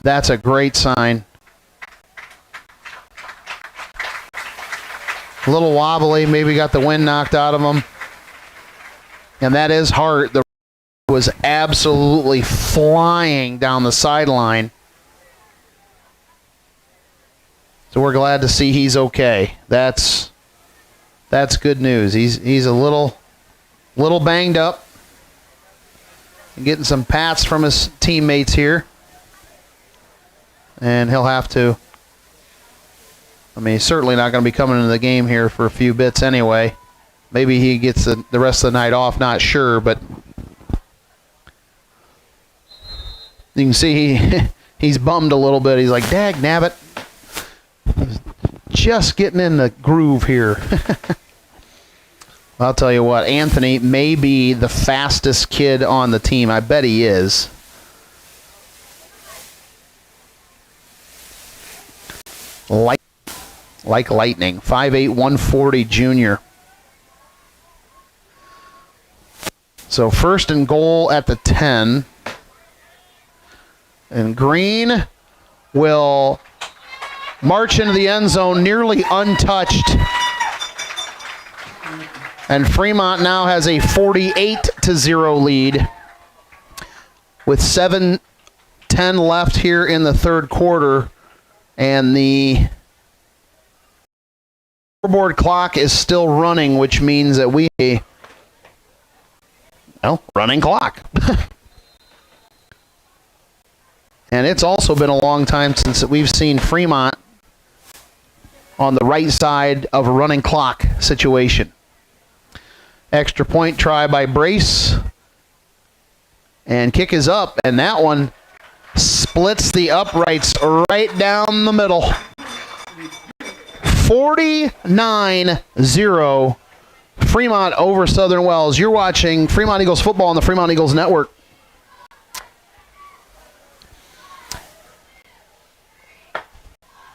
That's a great sign. A little wobbly. Maybe got the wind knocked out of him. And that is Hart. The was absolutely flying down the sideline. So we're glad to see he's okay. That's good news. He's a little banged up. Getting some pats from his teammates here. And he'll have to... I mean, he's certainly not going to be coming into the game here for a few bits anyway. Maybe he gets the rest of the night off, not sure, but... You can see he's bummed a little bit. He's like, dag nabbit. just getting in the groove here. I'll tell you what, Anthony may be the fastest kid on the team. I bet he is. Like lightning. 5'8", 140 junior. So first and goal at the 10. And Green will march into the end zone nearly untouched. And Fremont now has a 48-0 lead with 7:10 left here in the third quarter. And the scoreboard clock is still running, which means that running clock. And it's also been a long time since we've seen Fremont on the right side of a running clock situation. Extra point try by Brace. And kick is up, and that one splits the uprights right down the middle. 49-0 Fremont over Southern Wells. You're watching Fremont Eagles football on the Fremont Eagles Network.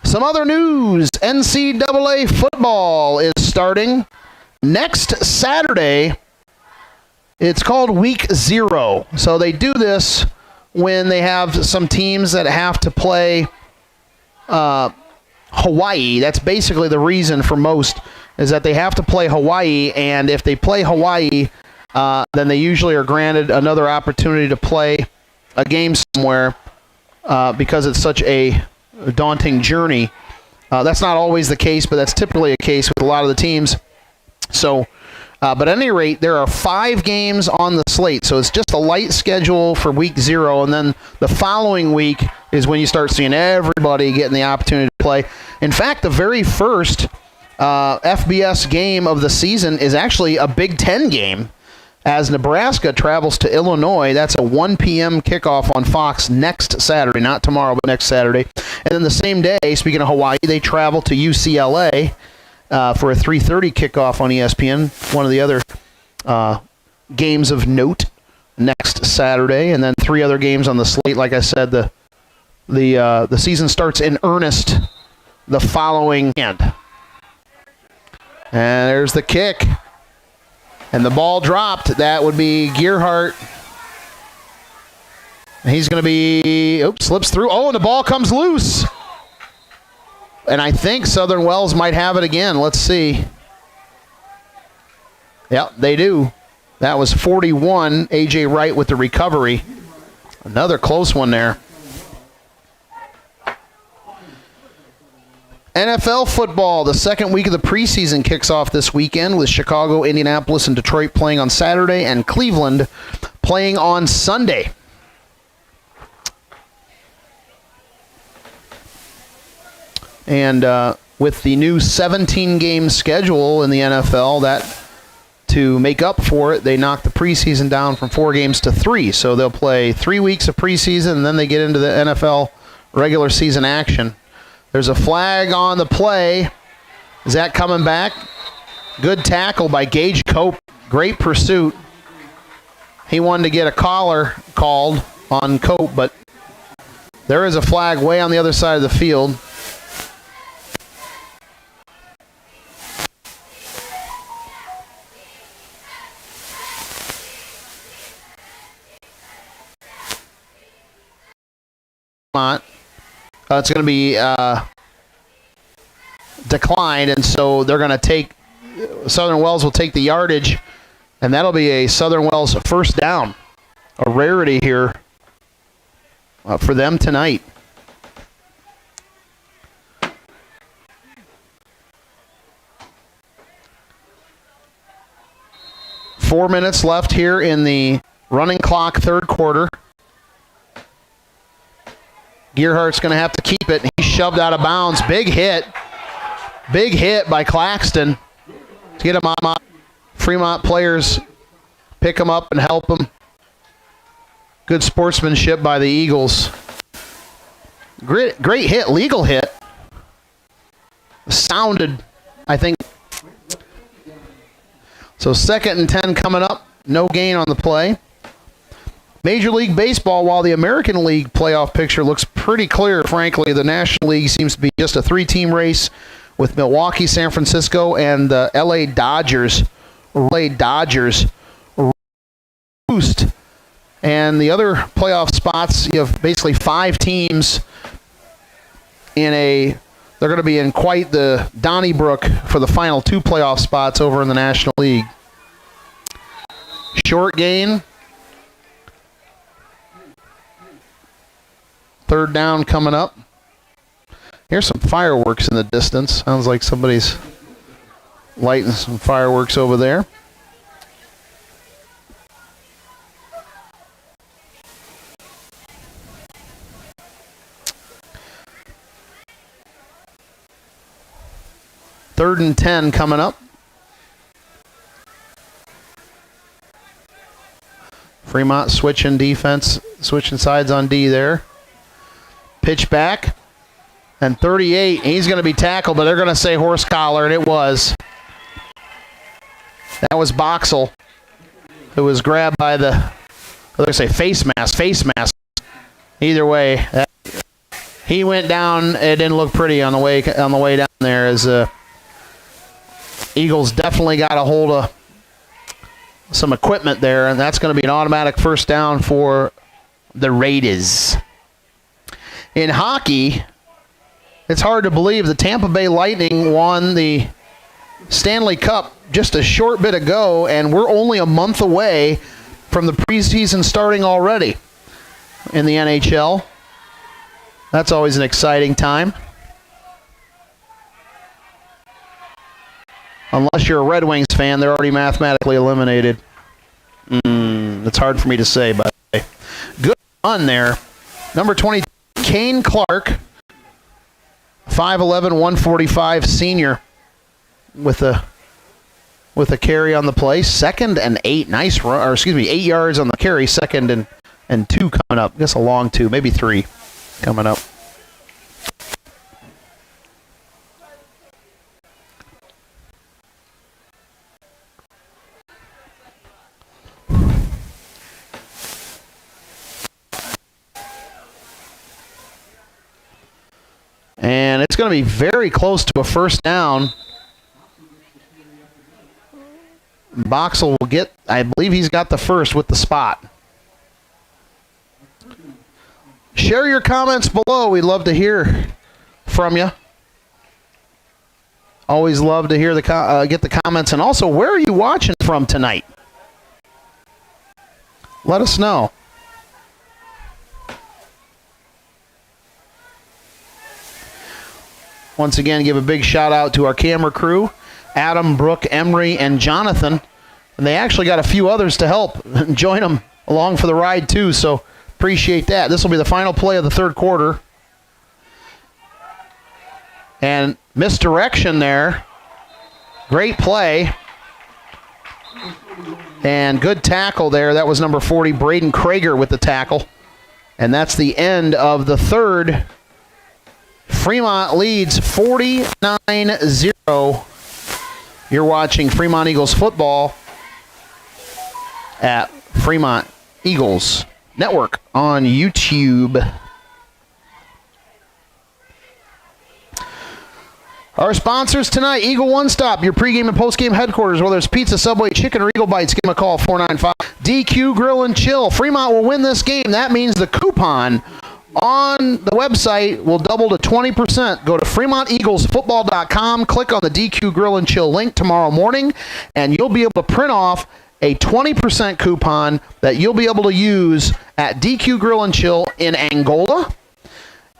Some other news. NCAA football is starting next Saturday. It's called Week 0. So they do this when they have some teams that have to play Hawaii. That's basically the reason for most, is that they have to play Hawaii, and if they play Hawaii, then they usually are granted another opportunity to play a game somewhere because it's such a daunting journey. That's not always the case, but that's typically a case with a lot of the teams. So, but at any rate, there are 5 games on the slate, so it's just a light schedule for Week 0, and then the following week is when you start seeing everybody getting the opportunity to play. In fact, the very first FBS game of the season is actually a Big Ten game, as Nebraska travels to Illinois. That's a 1 p.m. kickoff on Fox next Saturday, not tomorrow, but next Saturday. And then the same day, speaking of Hawaii, they travel to UCLA for a 3:30 kickoff on ESPN, one of the other games of note next Saturday. And then 3 other games on the slate. Like I said, the season starts in earnest the following end. And there's the kick. And the ball dropped. That would be Gearhart. He's going to be, slips through. Oh, and the ball comes loose. And I think Southern Wells might have it again. Let's see. Yep, they do. That was 41. A.J. Wright with the recovery. Another close one there. NFL football, the second week of the preseason kicks off this weekend with Chicago, Indianapolis, and Detroit playing on Saturday, and Cleveland playing on Sunday. And with the new 17-game schedule in the NFL, that to make up for it, they knocked the preseason down from 4 games to 3. So they'll play 3 weeks of preseason, and then they get into the NFL regular season action. There's a flag on the play. Is that coming back? Good tackle by Gage Cope. Great pursuit. He wanted to get a collar called on Cope, but there is a flag way on the other side of the field. It's going to be declined, and so they're going to take, Southern Wells will take the yardage, and that'll be a Southern Wells first down. A rarity here for them tonight. Four minutes left here in the running clock, third quarter. Gearhart's going to have to keep it. He's shoved out of bounds. Big hit. Big hit by Claxton to get him on. Fremont players pick him up and help him. Good sportsmanship by the Eagles. Great hit, legal hit. sounded, I think. So 2nd and 10 coming up. No gain on the play. Major League Baseball, while the American League playoff picture looks pretty clear, frankly, the National League seems to be just a 3-team race with Milwaukee, San Francisco, and the LA Dodgers. Boost. And the other playoff spots, you have basically 5 teams they're going to be in quite the Donnybrook for the final 2 playoff spots over in the National League. Short gain. 3rd down coming up. Here's some fireworks in the distance. Sounds like somebody's lighting some fireworks over there. Third and 10 coming up. Fremont switching defense, switching sides on D there. Pitch back. And 38, he's going to be tackled, but they're going to say horse collar, and it was. That was Boxell, who was grabbed by face mask. Either way, he went down. It didn't look pretty on the way down there, as Eagles definitely got a hold of some equipment there, and that's going to be an automatic first down for the Raiders. In hockey, it's hard to believe the Tampa Bay Lightning won the Stanley Cup just a short bit ago, and we're only a month away from the preseason starting already in the NHL. That's always an exciting time. Unless you're a Red Wings fan, they're already mathematically eliminated. It's hard for me to say, but good run there. Number 20, Kane Clark, 5'11", 145 senior with a carry on the play. 2nd and 8, nice run, or 8 yards on the carry. 2nd and 2 coming up. I guess a long 2, maybe 3 coming up. And it's going to be very close to a first down. Boxell will get, I believe he's got the first with the spot. Share your comments below. We'd love to hear from you. Always love to hear get the comments. And also, where are you watching from tonight? Let us know. Once again, give a big shout out to our camera crew, Adam, Brooke, Emery, and Jonathan. And they actually got a few others to help join them along for the ride too, so appreciate that. This will be the final play of the 3rd quarter. And misdirection there. Great play. And good tackle there. That was number 40, Braden Crager, with the tackle. And that's the end of the 3rd. Fremont leads 49-0. You're watching Fremont Eagles football at Fremont Eagles Network on YouTube. Our sponsors tonight, Eagle One Stop, your pregame and postgame headquarters. Whether it's pizza, Subway, chicken, or Eagle Bites, give them a call, 495. DQ Grill and Chill. Fremont will win this game. That means the coupon on the website will double to 20%. Go to FremontEaglesFootball.com, click on the DQ Grill and Chill link tomorrow morning, and you'll be able to print off a 20% coupon that you'll be able to use at DQ Grill and Chill in Angola.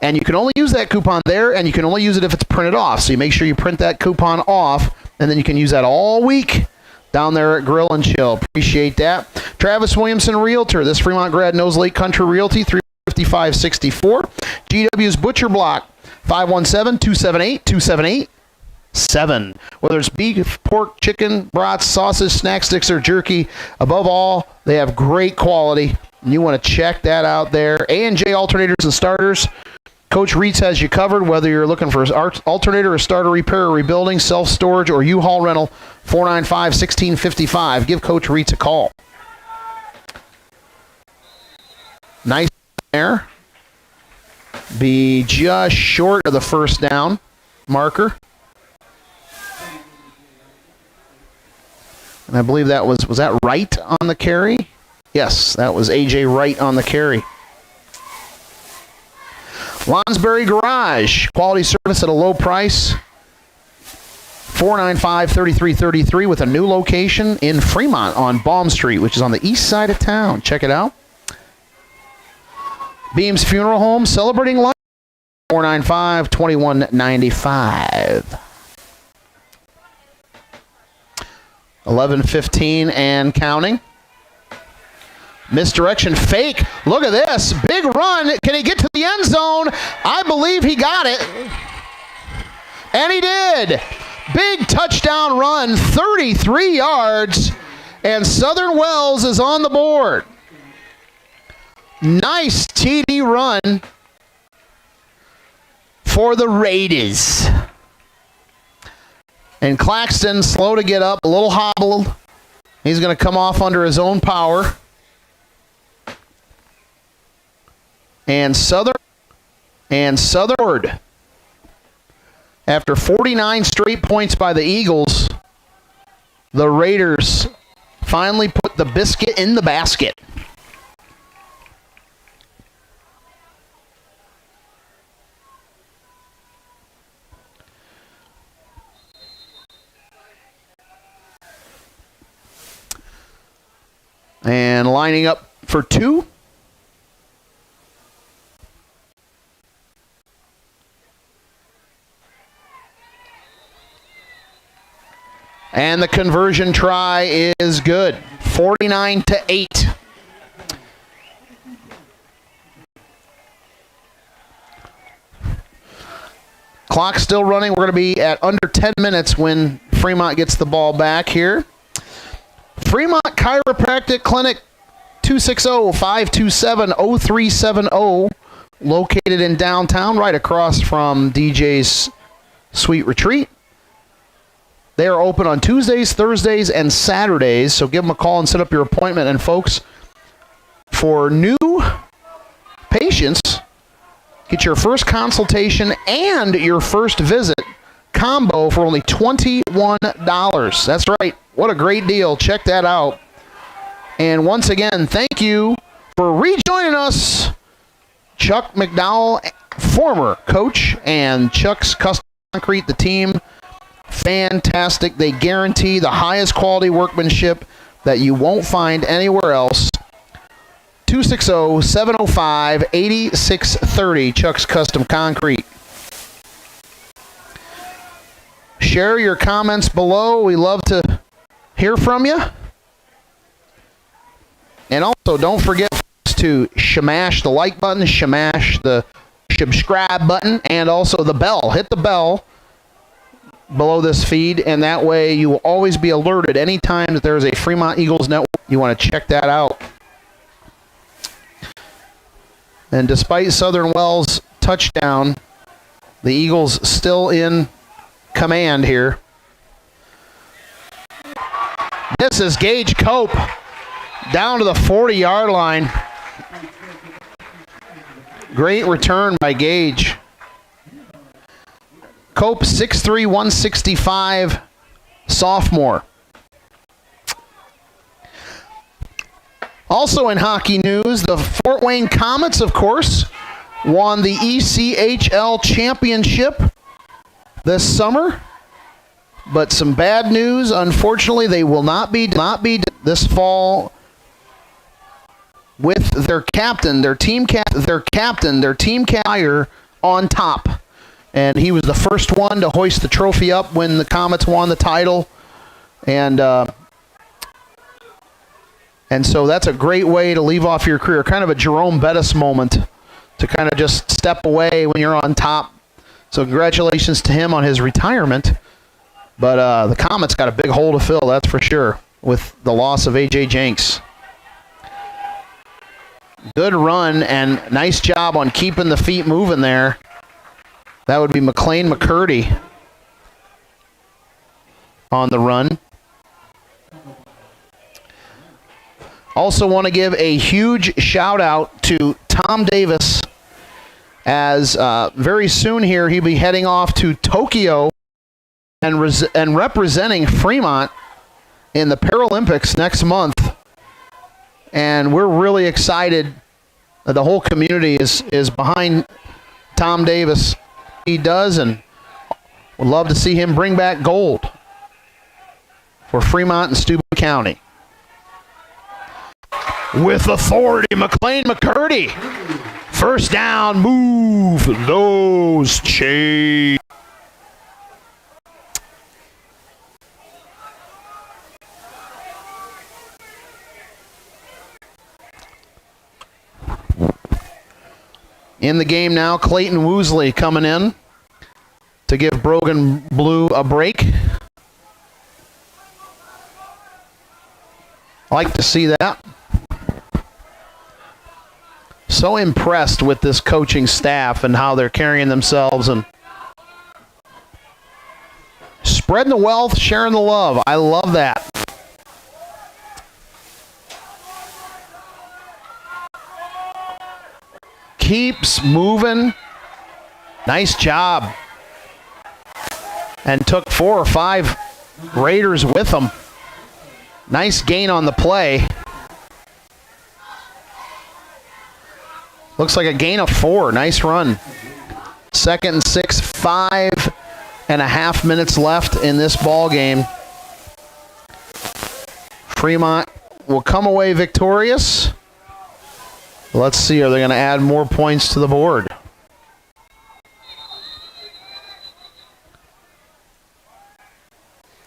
And you can only use that coupon there, and you can only use it if it's printed off. So you make sure you print that coupon off, and then you can use that all week down there at Grill and Chill. Appreciate that. Travis Williamson, Realtor. This Fremont grad knows Lake Country Realty, 355-64. GW's Butcher Block, 517-278-2787. Whether it's beef, pork, chicken, brats, sausage, snack sticks, or jerky, above all, they have great quality. And you want to check that out there. A&J Alternators and Starters. Coach Wright has you covered, whether you're looking for an alternator, a starter repair, or rebuilding, self-storage, or U-Haul rental. 495-1655. Give Coach Wright a call. Nice there. Be just short of the first down marker. And I believe that was that Wright on the carry? Yes, that was A.J. Wright on the carry. Lonsberry Garage, quality service at a low price. 495-3333 with a new location in Fremont on Baum Street, which is on the east side of town. Check it out. Beams Funeral Home, celebrating life. 495-2195. 11:15 and counting. Misdirection fake. Look at this. Big run. Can he get to the end zone? I believe he got it. And he did. Big touchdown run, 33 yards. And Southern Wells is on the board. Nice TD run for the Raiders. And Claxton, slow to get up, a little hobbled. He's going to come off under his own power. And Southern, after 49 straight points by the Eagles, the Raiders finally put the biscuit in the basket. And lining up for two. And the conversion try is good. 49-8. Clock still running. We're going to be at under 10 minutes when Fremont gets the ball back here. Fremont Chiropractic Clinic, 260-527-0370, located in downtown, right across from DJ's Sweet Retreat. They are open on Tuesdays, Thursdays, and Saturdays, so give them a call and set up your appointment. And folks, for new patients, get your first consultation and your first visit combo for only $21. That's right. What a great deal. Check that out. And once again, thank you for rejoining us, Chuck McDowell, former coach, and Chuck's Custom Concrete, the team. Fantastic. They guarantee the highest quality workmanship that you won't find anywhere else. 260-705-8630, Chuck's Custom Concrete. Share your comments below. We love to hear from you. And also, don't forget to smash the like button, smash the subscribe button, and also the bell. Hit the bell below this feed, and that way you will always be alerted anytime that there is a Fremont Eagles network. You want to check that out. And despite Southern Wells' touchdown, the Eagles still in command here. This is Gage Cope down to the 40-yard line. Great return by Gage. Cope, 6'3", 165, sophomore. Also in hockey news, the Fort Wayne Comets, of course, won the ECHL championship this summer. But some bad news, unfortunately, they will not be this fall with their team captain on top. And he was the first one to hoist the trophy up when the Comets won the title. And so that's a great way to leave off your career. Kind of a Jerome Bettis moment to kind of just step away when you're on top. So congratulations to him on his retirement. But the Comets got a big hole to fill, that's for sure, with the loss of A.J. Jenks. Good run and nice job on keeping the feet moving there. That would be McLean McCurdy on the run. Also want to give a huge shout out to Tom Davis, as very soon here he'll be heading off to Tokyo and representing Fremont in the Paralympics next month. And we're really excited. The whole community is behind Tom Davis. He does, and would love to see him bring back gold for Fremont and Steuben County. With authority, McLean McCurdy. First down, move those chains. In the game now, Clayton Woosley coming in to give Brogan Blue a break. I like to see that. So impressed with this coaching staff and how they're carrying themselves and spreading the wealth, sharing the love. I love that. Keeps moving. Nice job. And took 4 or 5 Raiders with him. Nice gain on the play. Looks like a gain of 4. Nice run. 2nd and 6, 5.5 minutes left in this ball game. Fremont will come away victorious. Let's see, are they going to add more points to the board?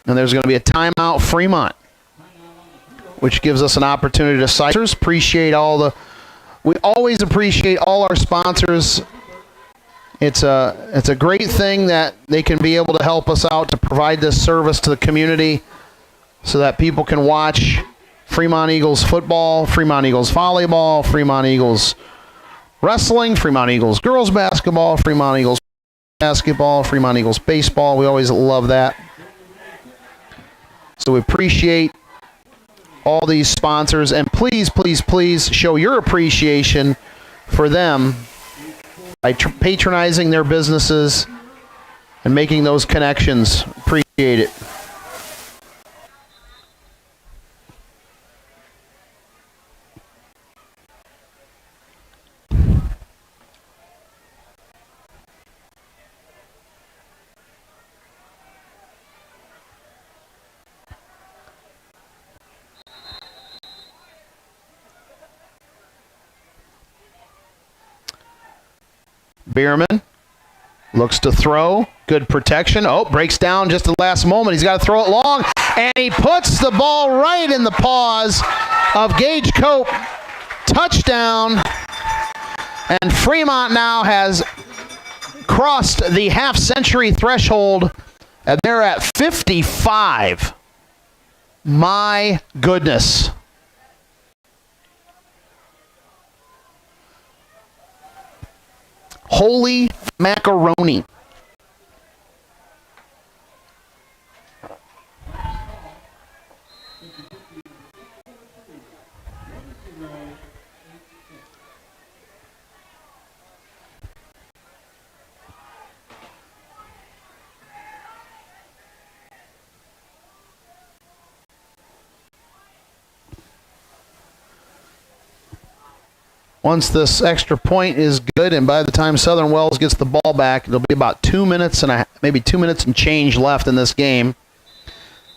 And there's going to be a timeout, Fremont, which gives us an opportunity to cite. We always appreciate all our sponsors. It's a great thing that they can be able to help us out to provide this service to the community so that people can watch Fremont Eagles football, Fremont Eagles volleyball, Fremont Eagles wrestling, Fremont Eagles girls basketball, Fremont Eagles basketball, Fremont Eagles baseball. We always love that. So we appreciate all these sponsors, and please, please, please show your appreciation for them by patronizing their businesses and making those connections. Appreciate it. Bierman looks to throw. Good protection. Oh, breaks down just at the last moment. He's got to throw it long, and he puts the ball right in the paws of Gage Cope. Touchdown. And Fremont now has crossed the half-century threshold, and they're at 55. My goodness. Holy macaroni. Once this extra point is good, and by the time Southern Wells gets the ball back, it'll be about 2 minutes and maybe 2 minutes and change left in this game.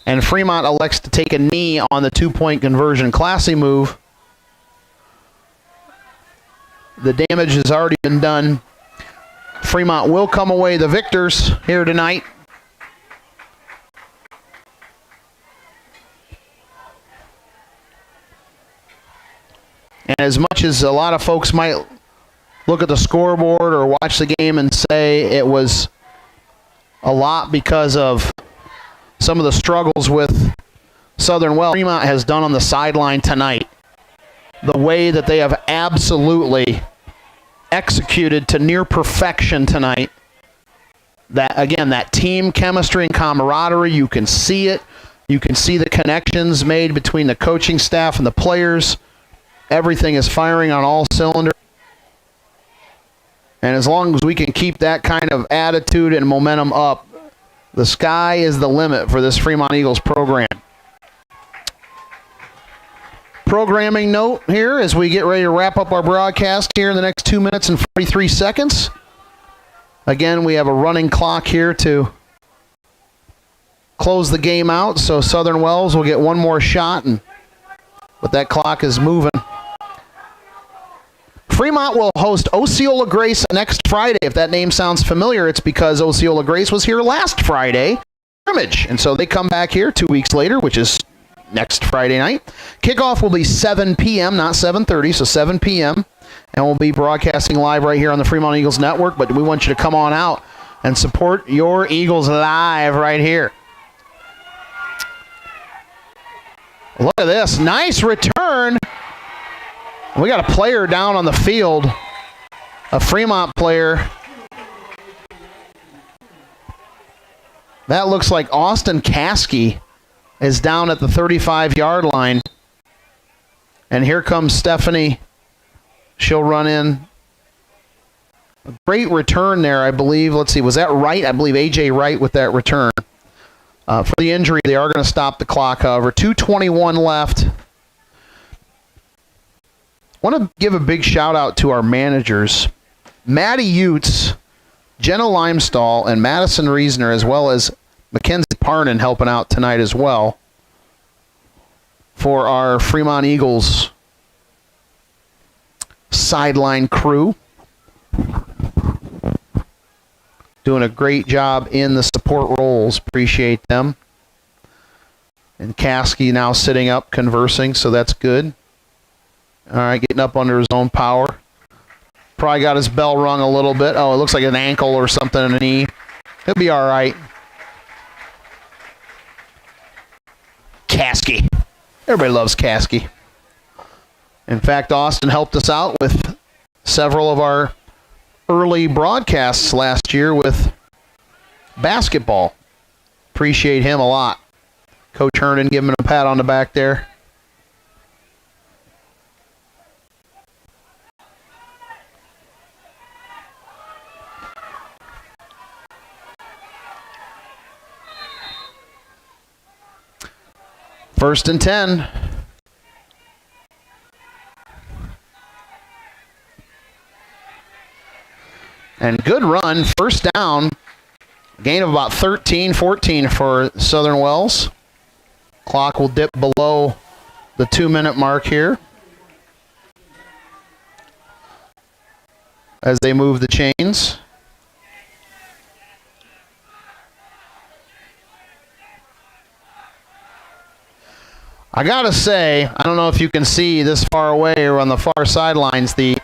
And Fremont elects to take a knee on the 2-point conversion. Classy move. The damage has already been done. Fremont will come away the victors here tonight. And as much as a lot of folks might look at the scoreboard or watch the game and say it was a lot because of some of the struggles with Southern Wells, Fremont has done on the sideline tonight the way that they have absolutely executed to near perfection tonight. That, again, that team chemistry and camaraderie, you can see it. You can see the connections made between the coaching staff and the players. Everything is firing on all cylinders. And as long as we can keep that kind of attitude and momentum up, the sky is the limit for this Fremont Eagles program. Programming note here as we get ready to wrap up our broadcast here in the next 2 minutes and 43 seconds. Again, we have a running clock here to close the game out, so Southern Wells will get one more shot, but that clock is moving. Fremont will host Osceola Grace next Friday. If that name sounds familiar, it's because Osceola Grace was here last Friday, scrimmage, and so they come back here 2 weeks later, which is next Friday night. Kickoff will be 7 p.m., not 7:30, so 7 p.m., and we'll be broadcasting live right here on the Fremont Eagles Network, but we want you to come on out and support your Eagles live right here. Look at this. Nice return. We got a player down on the field, a Fremont player. That looks like Austin Caskey is down at the 35-yard line. And here comes Stephanie. She'll run in. A great return there, I believe. Let's see, was that Wright? I believe A.J. Wright with that return. For the injury, they are going to stop the clock, however. 2:21 left. I want to give a big shout-out to our managers. Maddie Utes, Jenna Limestall, and Madison Reesner, as well as Mackenzie Parnan helping out tonight as well for our Fremont Eagles sideline crew. Doing a great job in the support roles. Appreciate them. And Caskey now sitting up, conversing, so that's good. All right, getting up under his own power. Probably got his bell rung a little bit. Oh, it looks like an ankle or something in a knee. He'll be all right. Caskey. Everybody loves Caskey. In fact, Austin helped us out with several of our early broadcasts last year with basketball. Appreciate him a lot. Coach Hernan giving him a pat on the back there. First and 10. And good run, first down. Gain of about 13, 14 for Southern Wells. Clock will dip below the 2-minute mark here as they move the chains. I gotta say, I don't know if you can see this far away or on the far sidelines, the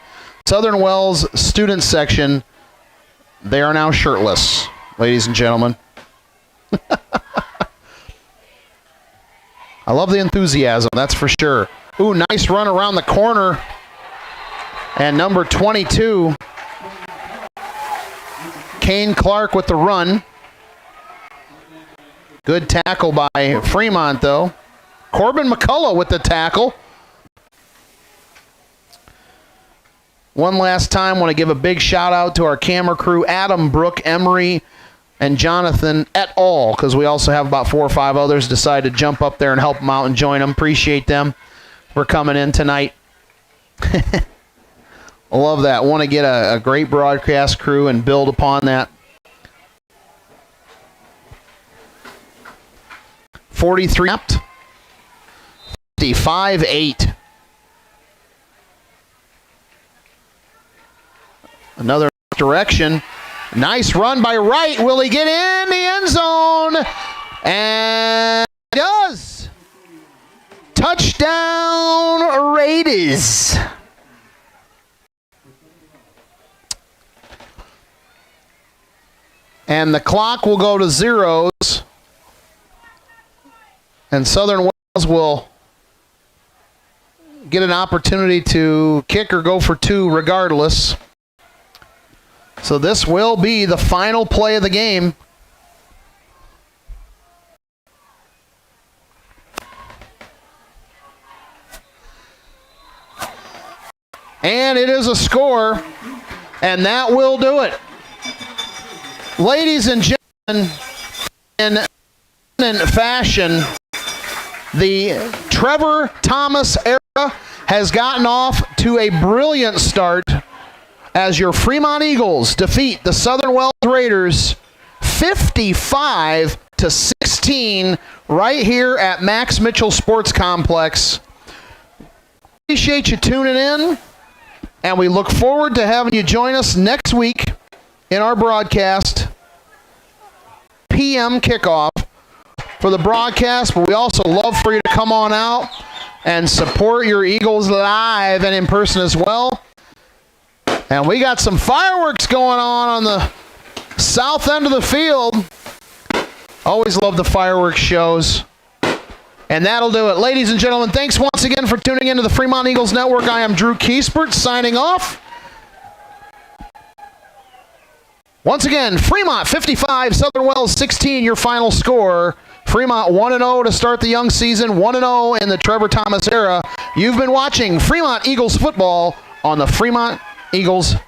Southern Wells student section, they are now shirtless, ladies and gentlemen. I love the enthusiasm, that's for sure. Ooh, nice run around the corner. And number 22, Kane Clark with the run. Good tackle by Fremont, though. Corbin McCullough with the tackle. One last time, want to give a big shout out to our camera crew, Adam, Brooke, Emery, and Jonathan et al., because we also have about 4 or 5 others decide to jump up there and help them out and join them. Appreciate them for coming in tonight. I love that. Want to get a great broadcast crew and build upon that. 43 snapped. 55-8. Another direction. Nice run by Wright. Will he get in the end zone? And he does. Touchdown Raiders. And the clock will go to zeros. And Southern Wells will get an opportunity to kick or go for two regardless. So this will be the final play of the game. And it is a score, and that will do it. Ladies and gentlemen, in fashion, the Trevor Thomas era has gotten off to a brilliant start as your Fremont Eagles defeat the Southern Wells Raiders 55-16 right here at Max Mitchell Sports Complex. Appreciate you tuning in, and we look forward to having you join us next week in our broadcast, PM Kickoff, for the broadcast, but we also love for you to come on out and support your Eagles live and in person as well. And we got some fireworks going on the south end of the field. Always love the fireworks shows. And that'll do it. Ladies and gentlemen, thanks once again for tuning into the Fremont Eagles Network. I am Drew Kiespert signing off. Once again, Fremont 55, Southern Wells 16, your final score. Fremont 1-0 to start the young season, 1-0 in the Trevor Thomas era. You've been watching Fremont Eagles football on the Fremont Eagles